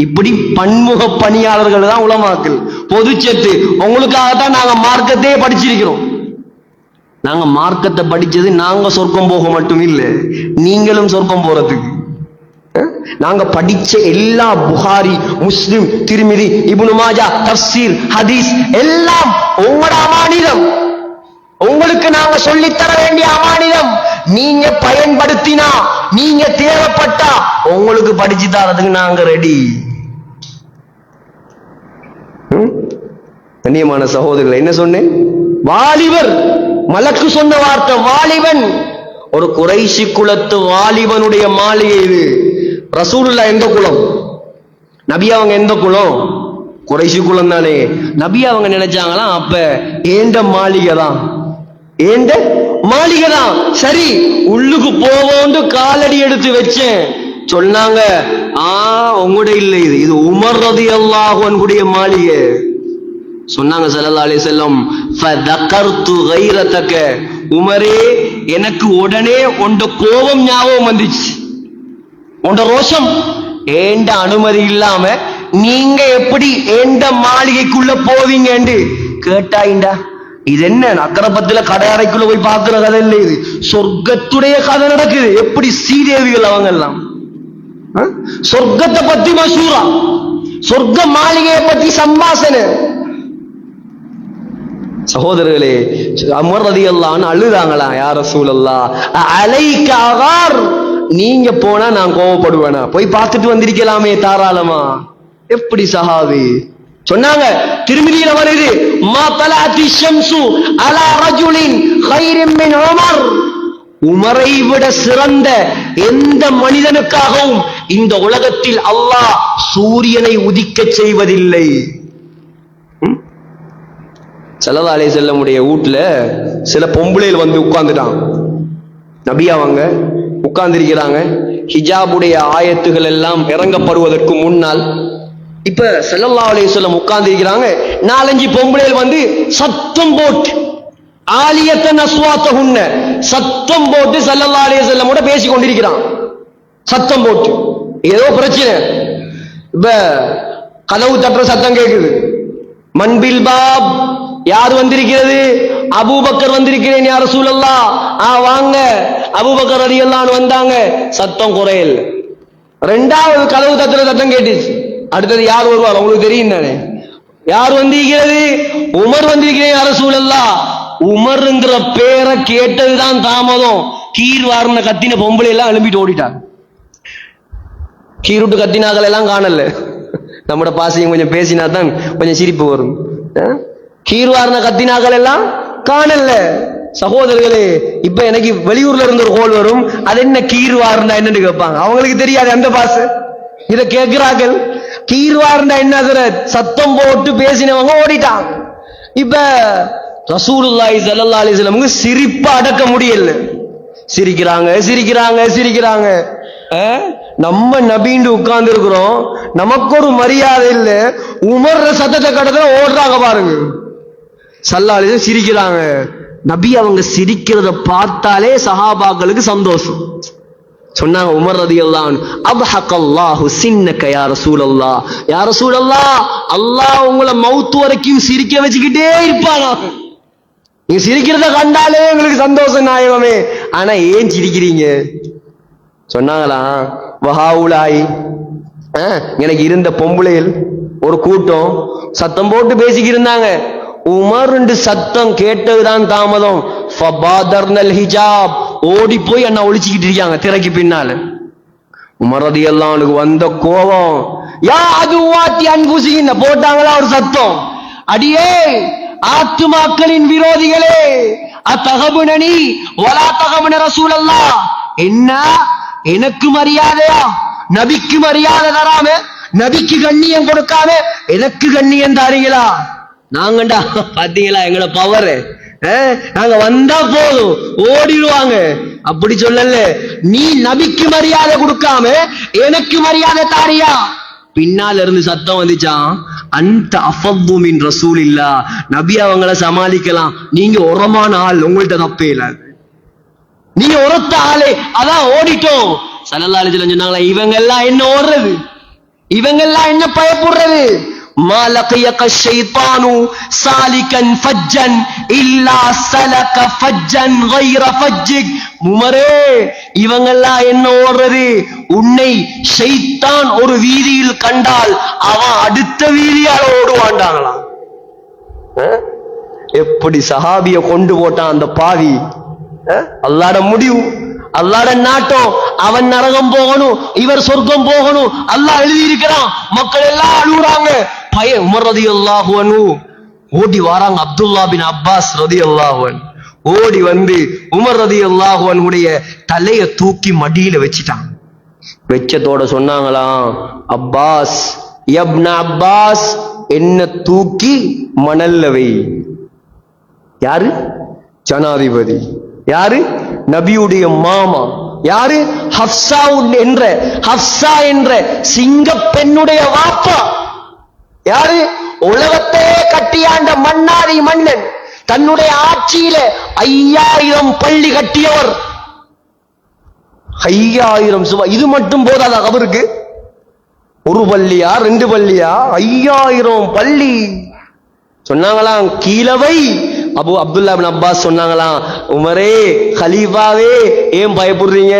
இப்படி பன்முக பணியாளர்கள் தான் உலமாக்கள். பொதுச்சத்து உங்களுக்காகத்தான் நாங்க மார்க்கத்தையே படிச்சிருக்கிறோம். நாங்க மார்க்கத்தை படிச்சது நாங்க சொர்க்கம் போக மட்டும் இல்லை, நீங்களும் சொர்க்கம் போறதுக்கு. நாங்க படிச்ச எல்லா புகாரி, முஸ்லிம், திர்மிதி, இப்னு மாஜா, தஃப்சீர், ஹதீஸ் எல்லாம் உங்களோட அமானிதம். உங்களுக்கு நாங்க சொல்லித்தர வேண்டிய அமானிதம். நீங்க பயன்படுத்தினா, நீங்க தேவைப்பட்டா உங்களுக்கு படிச்சு தரதுக்கு நாங்க ரெடி. கண்ணியமான சகோதரர்கள், என்ன சொன்னேன்? வாலிபர், மலக்கு சொன்ன வார்த்தை வாலிபன். ஒரு குறைஷி குலத்து வாலிபனுடைய மாளிகை இது. ரசூலுல்லாஹ் எந்த குலம்? நபி அவங்க எந்த குலம்? குறைஷி குலம் தானே. நபி அவங்க நினைச்சாங்களாம், அப்ப ஏண்ட மாளிகை தான், ஏண்ட மாளிகை தான். சரி, உள்ளுக்கு போவோண்டு காலடி எடுத்து வச்சேன். சொன்னாங்க, உங்களோட இல்லை, இது உமர் ரலியல்லாஹு அன்ஹுடைய மாளிகை. சொன்னாங்க ஸல்லல்லாஹு அலைஹி வஸல்லம், ஃபதகர்து கைரதக, உமரே எனக்கு உடனே உண்ட கோபம் ஞாபகம் வந்துச்சு, உண்ட ரோஷம். ஏண்ட அனுமதி இல்லாம நீங்க எப்படி ஏண்ட மாளிகைக்குள்ள போவீங்கன்னு கேட்டாயிண்டா. இது என்ன அக்கரப்பத்துல கடையறைக்குள்ள போய் பார்க்கிற கதை இல்லை, இது சொர்க்கத்துடைய கதை நடக்குது. எப்படி சீதேவிகள் அவங்க எல்லாம் சொர்க்கத்தை பத்தி மசூரா, சொர்க்க மாளிகையை பத்தி சம்பாசனை. சகோதரர்களே, உமர் ரலியல்லாஹு அன்ஹு அழுதாங்களா, யா ரசூலல்லாஹ் அலைக அகார், நீங்க போனா நான் கோவப்படுவேனா? போய் பார்த்துட்டு வந்திருக்கலாமே தாராளமா. எப்படி சஹாபி சொன்னாங்க, திருமதியில வருது, மா தலஅத்தி ஷம்சு அலா ரஜுலின் கைரின் மின் உமர், உமரை விட சிறந்த எந்த மனிதனுக்காகவும் இந்த உலகத்தில் அல்லாஹ் சூரியனை உதிக்க செய்வதில்லை. ஸல்லல்லாஹு அலைஹி வஸல்லம் உடைய வீட்டுல சில பொம்பளைகள் வந்து உட்கார்ந்துட்டான். நபி அவங்க உட்கார்ந்திருக்கிறாங்க. ஹிஜாபுடைய ஆயத்துகள் எல்லாம் இறங்கப்படுவதற்கு முன்னால் இப்ப ஸல்லல்லாஹு அலைஹி வஸல்லம் உட்கார்ந்திருக்கிறாங்க. 4-5 பொம்பளைகள் வந்து சத்தம் போட்டு, ஆலியத்தன் அஸ்வாத்தஹுன்ன, சத்தம் போட்டு ஸல்லல்லாஹு அலைஹி வஸல்லம் கூட பேசி கொண்டிருக்கிறான். சத்தம் போட்டு ஏதோ பிரச்சனை. இப்ப கதவு தட்டுற சத்தம் கேட்குது. மன்பில் பாப், யார் வந்திருக்கிறது? அபூபக்கர் வந்திருக்கிறேன் யா ரசூலல்லாஹ். வாங்க. அபூபக்கர் ரலியல்லாஹு அன்ஹு வந்தாங்க. சத்தம் குறையல். ரெண்டாவது கதவு தட்டுற சத்தம் கேட்டுச்சு. அடுத்தது யார் வருவார் உங்களுக்கு தெரியும் தானே? யார் வந்திருக்கிறது? உமர் வந்திருக்கிறேன் யா ரசூலல்லாஹ். உமர்ங்கிற பேரை கேட்டதுதான் தாமதம். கீர் வார்ன கத்தின பொம்பளை எல்லாம் எழும்பிட்டு ஓடிட்டாங்க. கீருட்டு கத்தினாக்கள் எல்லாம் காணல. நம்மட பாசையும் கொஞ்சம் பேசினா தான் கொஞ்சம் சிரிப்பு வரும். கீர்வார்ன கத்தினாக்கள் எல்லாம் காணல. சகோதரர்களே, இப்ப எனக்கு வெளியூர்ல இருந்து ஒரு கோல் வரும், அது என்ன கீர்வார்னா என்னன்னு கேட்பாங்க. அவங்களுக்கு தெரியாது அந்த பாசை. இத கேட்கிறார்கள், கீர்வார்னா என்ன? சத்தம் போட்டு பேசினவங்க ஓடிட்டாங்க. இப்ப ரசூலுல்லாஹி ஸல்லல்லாஹு அலைஹி வஸல்லம் சிரிப்பா அடக்க முடியல. சிரிக்கிறாங்க சிரிக்கிறாங்க சிரிக்கிறாங்க. நம்ம நபின்னு உட்கார்ந்து இருக்கிறோம், நமக்கு ஒரு மரியாதை இல்ல. உமர் சத்தத்தை கடத்துல ஓடுறாங்க பாருங்க. ஸல்லல்லாஹு அலைஹி வஸல்லம் சிரிக்கிறாங்க. நபி அவங்க சிரிக்கிறத பார்த்தாலே சஹாபாக்களுக்கு சந்தோஷம். சொன்னாங்க உமர் ரலியல்லாஹு அன்ஹு, அப்ஹகல்லாஹு சின்னக யா ரசூலல்லாஹ், யா ரசூலல்லாஹ், அல்லாஹ் உங்களை மவுத் வரைக்கும் சிரிக்க வச்சுக்கிட்டே இருப்பானா. நீங்க சிரிக்கிறத கண்டாலே எங்களுக்கு சந்தோஷம் நாயகமே. ஆனா ஏன் சிரிக்கிறீங்க? சொன்னாங்களா, வஹாவுலாய், எனக்கு இருந்த பொம்பளைகள் ஒரு கூட்டம் சத்தம் போட்டு பேசிக்கிட்டு இருந்தாங்க. உமர் சத்தம் கேட்டதுதான் தாமதம். ஃபபாதர்னல் ஹிஜாப், ஓடி போய் அண்ணா ஒளிச்சுக்கிட்டு இருக்காங்க திரைக்கு பின்னால. உமர் ரலியல்லாஹு அன்ஹு வந்த கோபம், யா அதுவாத்தி அன்புசிகின் போட்டாங்களா ஒரு சத்தம். அடியே ஆத்துமாக்களின் விரோதிகளே, அத்தகபுனனி வலா தகபுன ரசூலல்லாஹ், என்ன எனக்கு மரியாதையா? நபிக்கு மரியாதை தராம, நபிக்கு கண்ணியம் கொடுக்காம எனக்கு கண்ணியம் தாரீங்களா? நாங்கண்டா பாத்தீங்களா எங்களோட பவர், நாங்க வந்தா போதும் ஓடிடுவாங்க. அப்படி சொல்லல, நீ நபிக்கு மரியாதை கொடுக்காம எனக்கு மரியாதை தாரியா? பின்னால இருந்து சத்தம் வந்துச்சான், அந்த அஃபது மின் ரசூலில்லாஹ், நபி அவங்கள சமாளிக்கலாம், நீங்க உரமான ஆள், உங்கள்ட்ட தப்பே இல்ல, நீங்க உரத்த ஆளே, அதான் ஓடிட்டோம். ஸல்லல்லாஹு அலைஹி வஸல்லம் சொன்னாங்களா, இவங்க எல்லாம் என்ன ஓடுறது? இவங்கெல்லாம் என்ன பயப்படுறது? மா லகியக ஷைத்தானு சாலிகன் ஃபஜ்ஜன் இல்லா சலக ஃபஜ்ஜன் கைர ஃபஜ்ஜிக். உமரே, இவங்கெல்லாம் என்ன ஓடுறது? உன்னை ஷைத்தான் ஒரு வீதியில் கண்டால் அவன் அடுத்த வீதியால ஓடுவான்டாங்களாம். எப்படி சஹாபிய கொண்டு போட்டான் அந்த பாவி. அல்லாஹ்ட முடிவு, அல்லாஹ்ட நாட்டம். அவன் நரகம் போகணும், இவர் சொர்க்கம் போகணும். அல்லாஹ் எழுதி இருக்கிறான். மக்கள் எல்லாம் அழுகுறாங்க. உமர் ரலியல்லாஹு அன்ஹு ஓடி வராங்க. அப்துல்லா பின் அப்பாஸ் ரலியல்லாஹு அன்ஹு ஓடி வந்து உமர் ரலியல்லாஹு அன்ஹுடைய தலைய தூக்கி மடியில வச்சிட்டான். வெச்சத்தோட சொன்னாங்களாம், அப்பாஸ் இப்னு அப்பாஸ், என்ன தூக்கி மணல்ல வை. யாரு? ஜனாதிபதி. யாரு? நபியுடைய மாமா. யாரு? ஹப்ஸா என்ற சிங்க பெண்ணுடைய வாப்பா. யாரு? உலகத்தை கட்டியாண்ட மன்னாரி மன்னன். தன்னுடைய ஆட்சியில 5000 பள்ளி கட்டியவர். 5000 சுபா. இது மட்டும் போதாதா அவருக்கு? ஒரு பள்ளியா 2 பள்ளியா? 5000 பள்ளி. சொன்னாங்களாம், கீழவை. அப்துல்லா இப்னு அப்பாஸ் சொன்னாங்களாம், உமரே கலீஃபாவே, ஏன் பயப்படுறீங்க?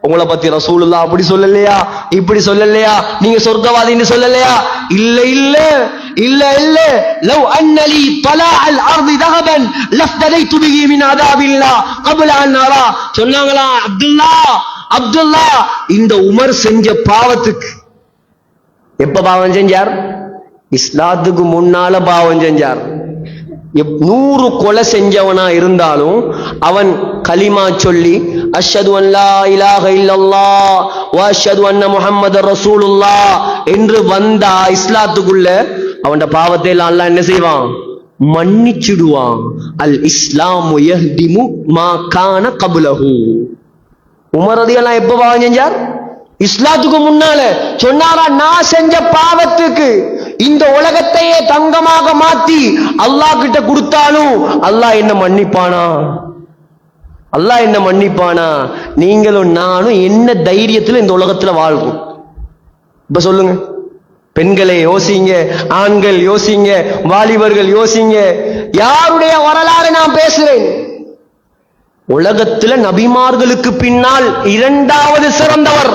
உங்களை பத்தி ரசூலுல்லாஹ் அப்படி சொல்லலையா, இப்படி சொல்லலையா, நீங்க சொர்க்கவாதின்னு சொல்லலையா? இல்ல இல்ல இல்ல இல்ல. லவ் அன்னலி தலாஅல் அர்தி தஹபன் லஃப்தலைது பிஹி மின் அதாபில்லாஹ் قبل ان அரா. சொன்னாங்களாம், அப்துல்லா இந்த உமர் செஞ்ச பாவத்துக்கு. எப்ப பாவம் செஞ்சார்? இஸ்லாத்துக்கு முன்னால பாவம் செஞ்சார். 100 கொலை செஞ்சவனா இருந்தாலும் அவன் கலிமா சொல்லி அஷ்ஹது அன் லா இலாஹ இல்லல்லாஹ் வ அஷ்ஹது அன்ன முஹம்மதர் ரசூலுல்லாஹ் என்று வந்தா இஸ்லாத்துக்குள்ள அவன் பாவத்தை எல்லாம் அல்லாஹ் என்ன செய்வான்? மன்னிச்சிடுவான். அல் இஸ்லாமு யஹ்திமு மா கான கப்லஹு. உமர் ரலியல்லாஹு எப்ப பாவம் செஞ்சார்? இஸ்லாத்துக்கு முன்னால. சொன்னாரா, நான் செஞ்ச பாவத்துக்கு இந்த உலகத்தையே தங்கமாக மாத்தி அல்லாஹ் கிட்ட கொடுத்தாலும் அல்லாஹ் என்ன மன்னிப்பானா? அல்லாஹ் என்ன மன்னிப்பானா? நீங்களும் நானும் என்ன தைரியத்துல இந்த உலகத்துல வாழ்றோம்? இப்ப சொல்லுங்க. பெண்களை யோசிங்க, ஆண்கள் யோசிங்க, வாலிபர்கள் யோசிங்க. யாருடைய வரலாறு நான் பேசுறேன்? உலகத்துல நபிமார்களுக்கு பின்னால் இரண்டாவது சிறந்தவர்.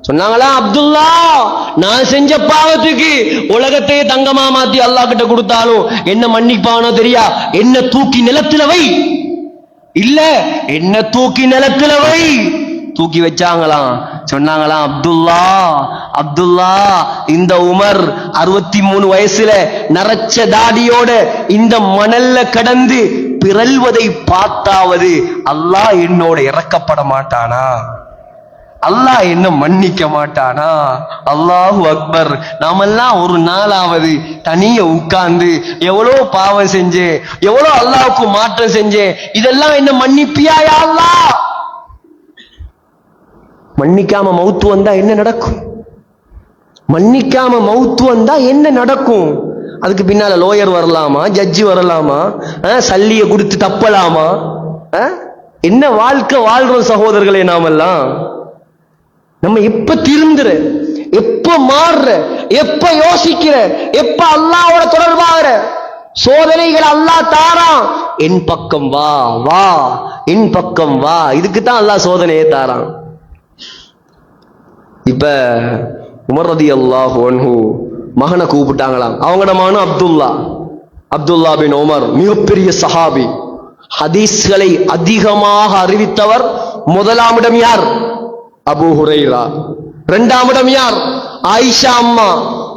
சொன்னாங்களா, அப்துல்லா நான் செஞ்ச பாவத்துக்கு உலகத்தையே தங்கமா மாத்தி அல்லாஹ் கிட்ட கொடுத்தாலும் என்ன மன்னிப்பானோ தெரியா? என்ன தூக்கி நிலத்துல வை. இல்ல, என்ன தூக்கி நிலத்துல வை. தூக்கி வச்சாங்களாம். சொன்னாங்களாம், அப்துல்லா இந்த உமர் 63 வயசுல நரச்ச தாடியோட இந்த மணல்ல கடந்து பிறல்வதை பார்த்தாவது அல்லாஹ் என்னோட இறக்கப்பட மாட்டானா? அல்லாஹ் என்ன மன்னிக்க மாட்டானா? அல்லாஹு அக்பர். நாமெல்லாம் ஒரு நாளாவது தனிய உட்கார்ந்து எவ்வளவு பாவம் செஞ்சேன், எவ்வளவு அல்லாஹ்வுக்கு மாற்றம் செஞ்சேன், இதெல்லாம் என்ன மன்னிப்பியா யா அல்லாஹ்? மன்னிக்காம மௌத்து வந்தா என்ன நடக்கும்? மன்னிக்காம மௌத்து வந்தா என்ன நடக்கும்? அதுக்கு பின்னால லோயர் வரலாமா, ஜட்ஜி வரலாமா, சல்லிய கொடுத்து தப்பலாமா? என்ன வாழ்க்கை வாழ்றோம் சகோதரர்களே நாமெல்லாம்? நம்ம எப்ப திருந்துற, எப்ப மாறுற, எப்ப யோசிக்கிற, எப்ப அல்லாஹ்வோட தொடர்பாகிற? சோதனைகள் அல்லாஹ் தாரான். என் பக்கம் வா வா, என் பக்கம் வா. இதுக்கு தான் அல்லாஹ் சோதனையை தாரான். இப்ப உமர் ரலியல்லாஹு அன்ஹு மகனை கூப்பிட்டாங்களாம். அவங்களோட மகன் அப்துல்லா பின் உமர், மிகப்பெரிய சஹாபி. ஹதீஸ்களை அதிகமாக அறிவித்தவர். முதலாம் இடம் யார்? அபூ ஹுரைரா. இரண்டாம் இடம் யார்? ஆயிஷா அம்மா.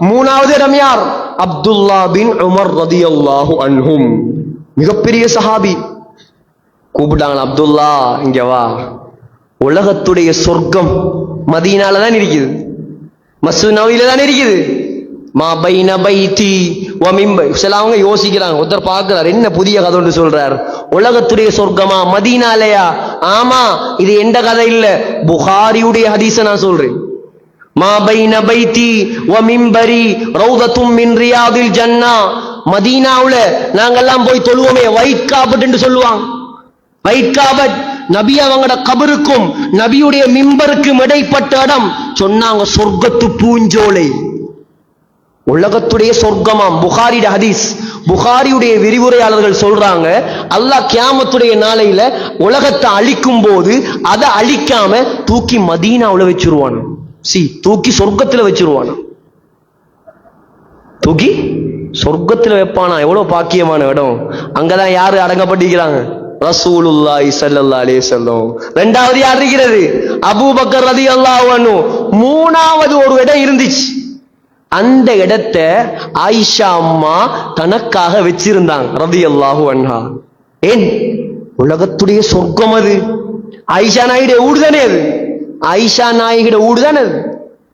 மூணாவது இடம் யார்? அப்துல்லா பின் உமர் ரலியல்லாஹு அன்ஹும், மிகப்பெரிய சஹாபி. கூப்பிட்டாங்க, அப்துல்லா இங்க வா. உலகத்துடைய சொர்க்கம் மதீனால தான் இருக்குது, மஸ்ஜித் நபவியில தான் இருக்குது. மா பைன பைதி வ மிம்பர். சிலவங்க யோசிக்கிறாங்க, ஒருத்தர் பார்க்கிறார், என்ன புதிய கதை ஒன்று சொல்றார். உலகத்துடைய சொர்க்கமா மதீனாலயா? ஆமா, இது எந்த கதை இல்ல, புகாரியுடைய ஹதீஸை நான் சொல்றேன். மா பைன பைதி வ மிம்பரி ரௌதத்தும் மின் ரியாதில் ஜன்னா. மதீனாவுல நாங்கெல்லாம் போய் தொழுவோமே, ஒயிட் காபட் என்று சொல்லுவாங்க. ஒயிட் காபட் நபி அவங்களோட கபருக்கும் நபியுடைய மிம்பருக்கும் இடைப்பட்ட இடம் சொன்னாங்க சொர்க்கத்து பூஞ்சோலை. உலகத்துடைய சொர்க்கமாம். புகாரிட ஹதீஸ். புகாரியுடைய விரிவுரையாளர்கள் சொல்றாங்க, அல்லாஹ் கியாமத்துடைய நாளையில உலகத்தை அழிக்கும் போது அதை அழிக்காம தூக்கி மதீனாவுல வச்சிருவான். தூக்கி சொர்க்கத்துல வச்சிருவான். தூக்கி சொர்க்கத்துல வைப்பானா. எவ்வளவு பாக்கியமான இடம். அங்கதான் யாரு அடங்கப்பட்டிருக்கிறாங்க? ரசூலுல்லாஹி ஸல்லல்லாஹு அலைஹி வஸல்லம். இரண்டாவது யார் இருக்கிறது? அபூபக்கர் ரலியல்லாஹு அன்ஹு. மூணாவது ஒரு இடம் இருந்துச்சு. அந்த இடத்தை ஆயிஷா அம்மா தனக்காக வச்சிருந்தாங்க ரலியல்லாஹு அன்ஹா. ஏன்? உலகத்துடைய சொர்க்கம் அது. ஆயிஷா நாயுடைய ஊடு தானே அது. ஆயிஷா நாயகிட ஊடு தானே அது.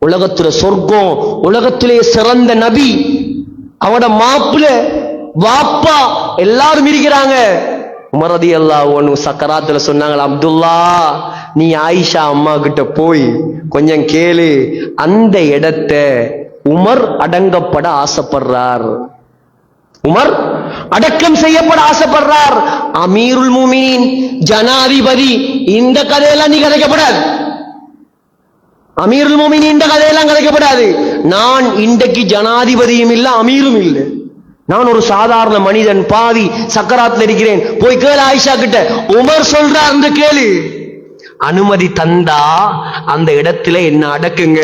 உலகத்துல சொர்க்கம், உலகத்திலே சிறந்த நபி, அவனோட மாப்பிள்ள வாப்பா எல்லாரும் இருக்கிறாங்க. உமர் ரலியல்லாஹு அன்ஹு சக்கராத்துல சொன்னாங்க, அப்துல்லா நீ ஆயிஷா அம்மா கிட்ட போய் கொஞ்சம் கேளு, அந்த இடத்தை உமர் அடங்கப்பட ஆசைப்படுறார். உமர் அடக்கம் செய்யப்பட ஆசைப்படுறார். அமீருல் முஃமினீன், ஜனாதிபதி. இந்த கதையெல்லாம் நீ கதைக்கப்படாது. அமீருல் முஃமினீன் இந்த கதையெல்லாம் கதைக்கப்படாது. நான் இன்றைக்கு ஜனாதிபதியும் இல்லை, அமீரும் இல்லை. நான் ஒரு சாதாரண மனிதன், பாவி சக்கராத்துல இருக்கிறேன். போய் கேளு ஆயிஷா கிட்ட. உமர் சொல்றார், அந்த கேளு. அனுமதி தந்தா அந்த இடத்துல என்ன அடக்குங்க.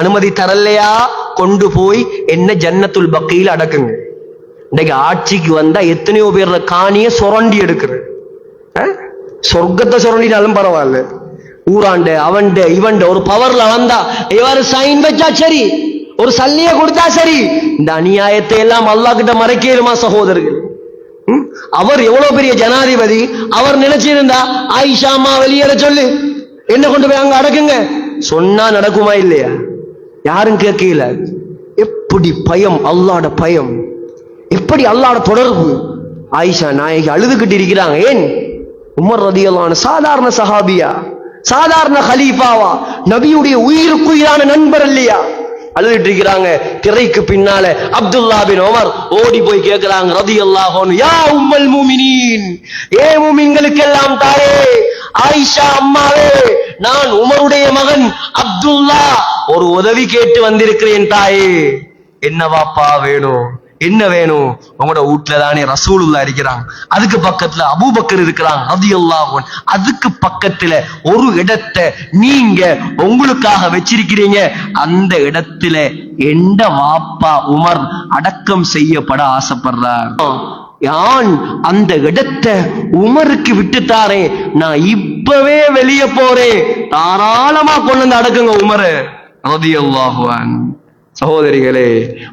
அனுமதி தரலையா கொண்டு போய் என்ன ஜன்னத்துல் பக்கையில் அடக்குங்க. இன்னைக்கு ஆட்சிக்கு வந்தா எத்தனையோ பேர் காணிய சுரண்டி எடுக்கிற. சொர்க்கத்தை சுரண்டினாலும் பரவாயில்ல, ஊராண்ட அவன்ட இவன்ட ஒரு பவர்ல வந்தா இவர் சைன் வச்சா சரி, ஒரு சல்லிய கொடுத்தா சரி. இந்த அநியாயத்தை எல்லாம் அல்லாஹ் கிட்ட மறைக்கேறுமா சகோதரர்கள்? அவர் எவ்வளவு பெரிய ஜனாதிபதி. அவர் நினைச்சிருந்தா ஆயிஷா அம்மா வெளியேற சொல்லு, என்ன கொண்டு போய் அங்க அடக்குங்க சொன்னா நடக்குமா இல்லையா? யாரும் கேட்கல. எப்படி பயம், அல்லாஹ்வோட பயம், எப்படி அல்லாஹ்வோட தொடர்பு. ஆயிஷா நாயகி அழுதுகிட்டு இருக்கிறாங்க. ஏன்? உமர் ரலியல்லாஹு அன்ஹு சாதாரண சஹாபியா, சாதாரண கலீஃபாவா, நபியுடைய உயிருக்குயிரான நண்பர் இல்லையா? அழுதுட்டு இருக்கிறாங்க. திரைக்கு பின்னால அப்துல்லா பின் உமர் ஓடி போய் கேட்கிறாங்க ரலியல்லாஹு அன்ஹு, யா உம்முல் முஃமினீன், ஏ முஃமின்களுக்கெல்லாம் தாயே, ஆயிஷா அம்மாவே, நான் உமருடைய மகன் அப்துல்லா ஒரு உதவி கேட்டு வந்திருக்கிறேன் தாயே. என்ன வாப்பா வேணும்? என்ன வேணும்? உங்களோட வீட்டுல தானே ரசூலுல்லாஹ் இருக்கிறாங்க, அதுக்கு பக்கத்துல அபூபக்கர் இருக்கிறாங்க ரலியல்லாஹு அன்ஹு, அதுக்கு பக்கத்துல ஒரு இடத்தை நீங்க உங்களுக்காக வச்சிருக்கிறீங்க. அந்த இடத்துல எந்த வாப்பா உமர் அடக்கம் செய்யப்பட ஆசைப்படுறார். யான் அந்த இடத்தை உமருக்கு விட்டுத்தாரேன், நான் இப்பவே வெளியே போறேன், தாராளமா கொண்டு வந்து அடக்குங்க உமரு ரலியல்லாஹு அன்ஹு. சகோதரிகளே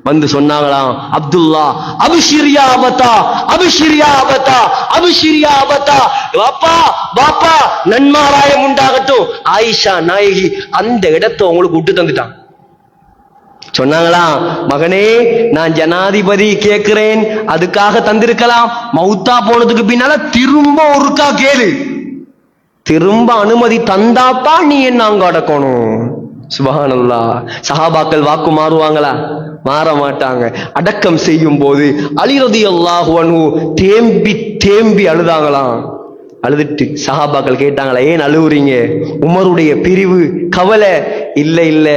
வந்து சொன்னாங்களாம், அப்துல்லா அபிஷிரியா அபதா, அபிஷிரியா அபதா, அபிஷிரியா அபதா, பாப்பா பாப்பா நன்மாராயம் உண்டாகட்டும். ஆயிஷா நாயகி அந்த இடத்தை உங்களுக்கு விட்டு தந்துட்டான். சொன்னாங்களாம், மகனே நான் ஜனாதிபதி கேட்கிறேன், அதுக்காக தந்திருக்கலாம். மௌத்தா போனதுக்கு பின்னால திரும்ப ஒருக்கா கேளு, திரும்ப அனுமதி தந்தாப்பா நீ என்ன அங்க அடக்கணும். சுப்ஹானல்லாஹ். சஹாபாக்கள் வாக்கு மாறுவாங்களா? மாற மாட்டாங்க. அடக்கம் செய்யும் போது அலி ரலியல்லாஹு அன்ஹு தேம்பி தேம்பி அழுதாங்களாம். அழுதுட்டு சஹாபாக்கள் கேட்டாங்களா, ஏன் அழுவுறீங்க? உமருடைய பிரிவு கவலை? இல்ல இல்ல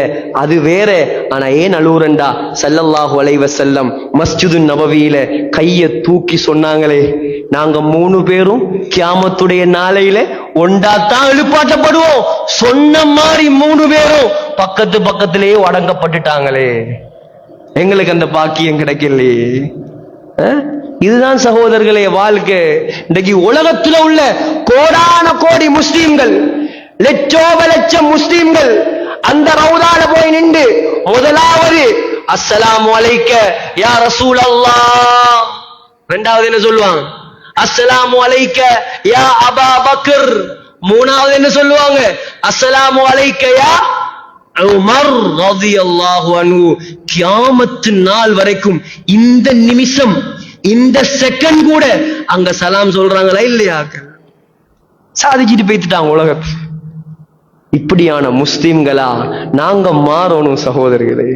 அது வேற, ஆனா ஏன் அழுவுறண்டா, ஸல்லல்லாஹு அலைஹி வஸல்லம் மஸ்ஜிது நபவியில கைய தூக்கி சொன்னாங்களே, நாங்க 3 பேரும் கியாமத்துடைய நாளையில ஒண்டாத்தான் எழுப்பாட்டப்படுவோம். சொன்ன மாதிரி 3 பேரும் பக்கத்து பக்கத்திலேயே அடங்கப்பட்டுட்டாங்களே, எங்களுக்கு அந்த பாக்கியம் கிடைக்கலையே. இதுதான் சகோதரர்களே வாழ்க்கை. இன்றைக்கு உலகத்தில் உள்ள கோடான கோடி முஸ்லீம்கள், லட்சோப லட்சம் முஸ்லீம்கள் அந்த ரவுதால போய் நின்று முதலாவது அஸ்ஸலாமு அலைக்க யா ரசூலல்லாஹ், இரண்டாவது என்ன சொல்லுவாங்க? அஸ்ஸலாமு அலைக்க யா அபா பக்கர். மூணாவது என்ன சொல்லுவாங்க? அஸ்ஸலாமு அலைக்க யா உமர் ரலியல்லாஹு அன்ஹு. கியாமத்து நாள் வரைக்கும் இந்த நிமிஷம், இந்த செகண்ட் கூட அங்க சலாம் சொல்றாங்களா இல்லையா? சாதிச்சுட்டு போயிட்டாங்க உலகத்துல. இப்படியான முஸ்லிம்களா நாங்க மாறணும் சகோதரர்களே.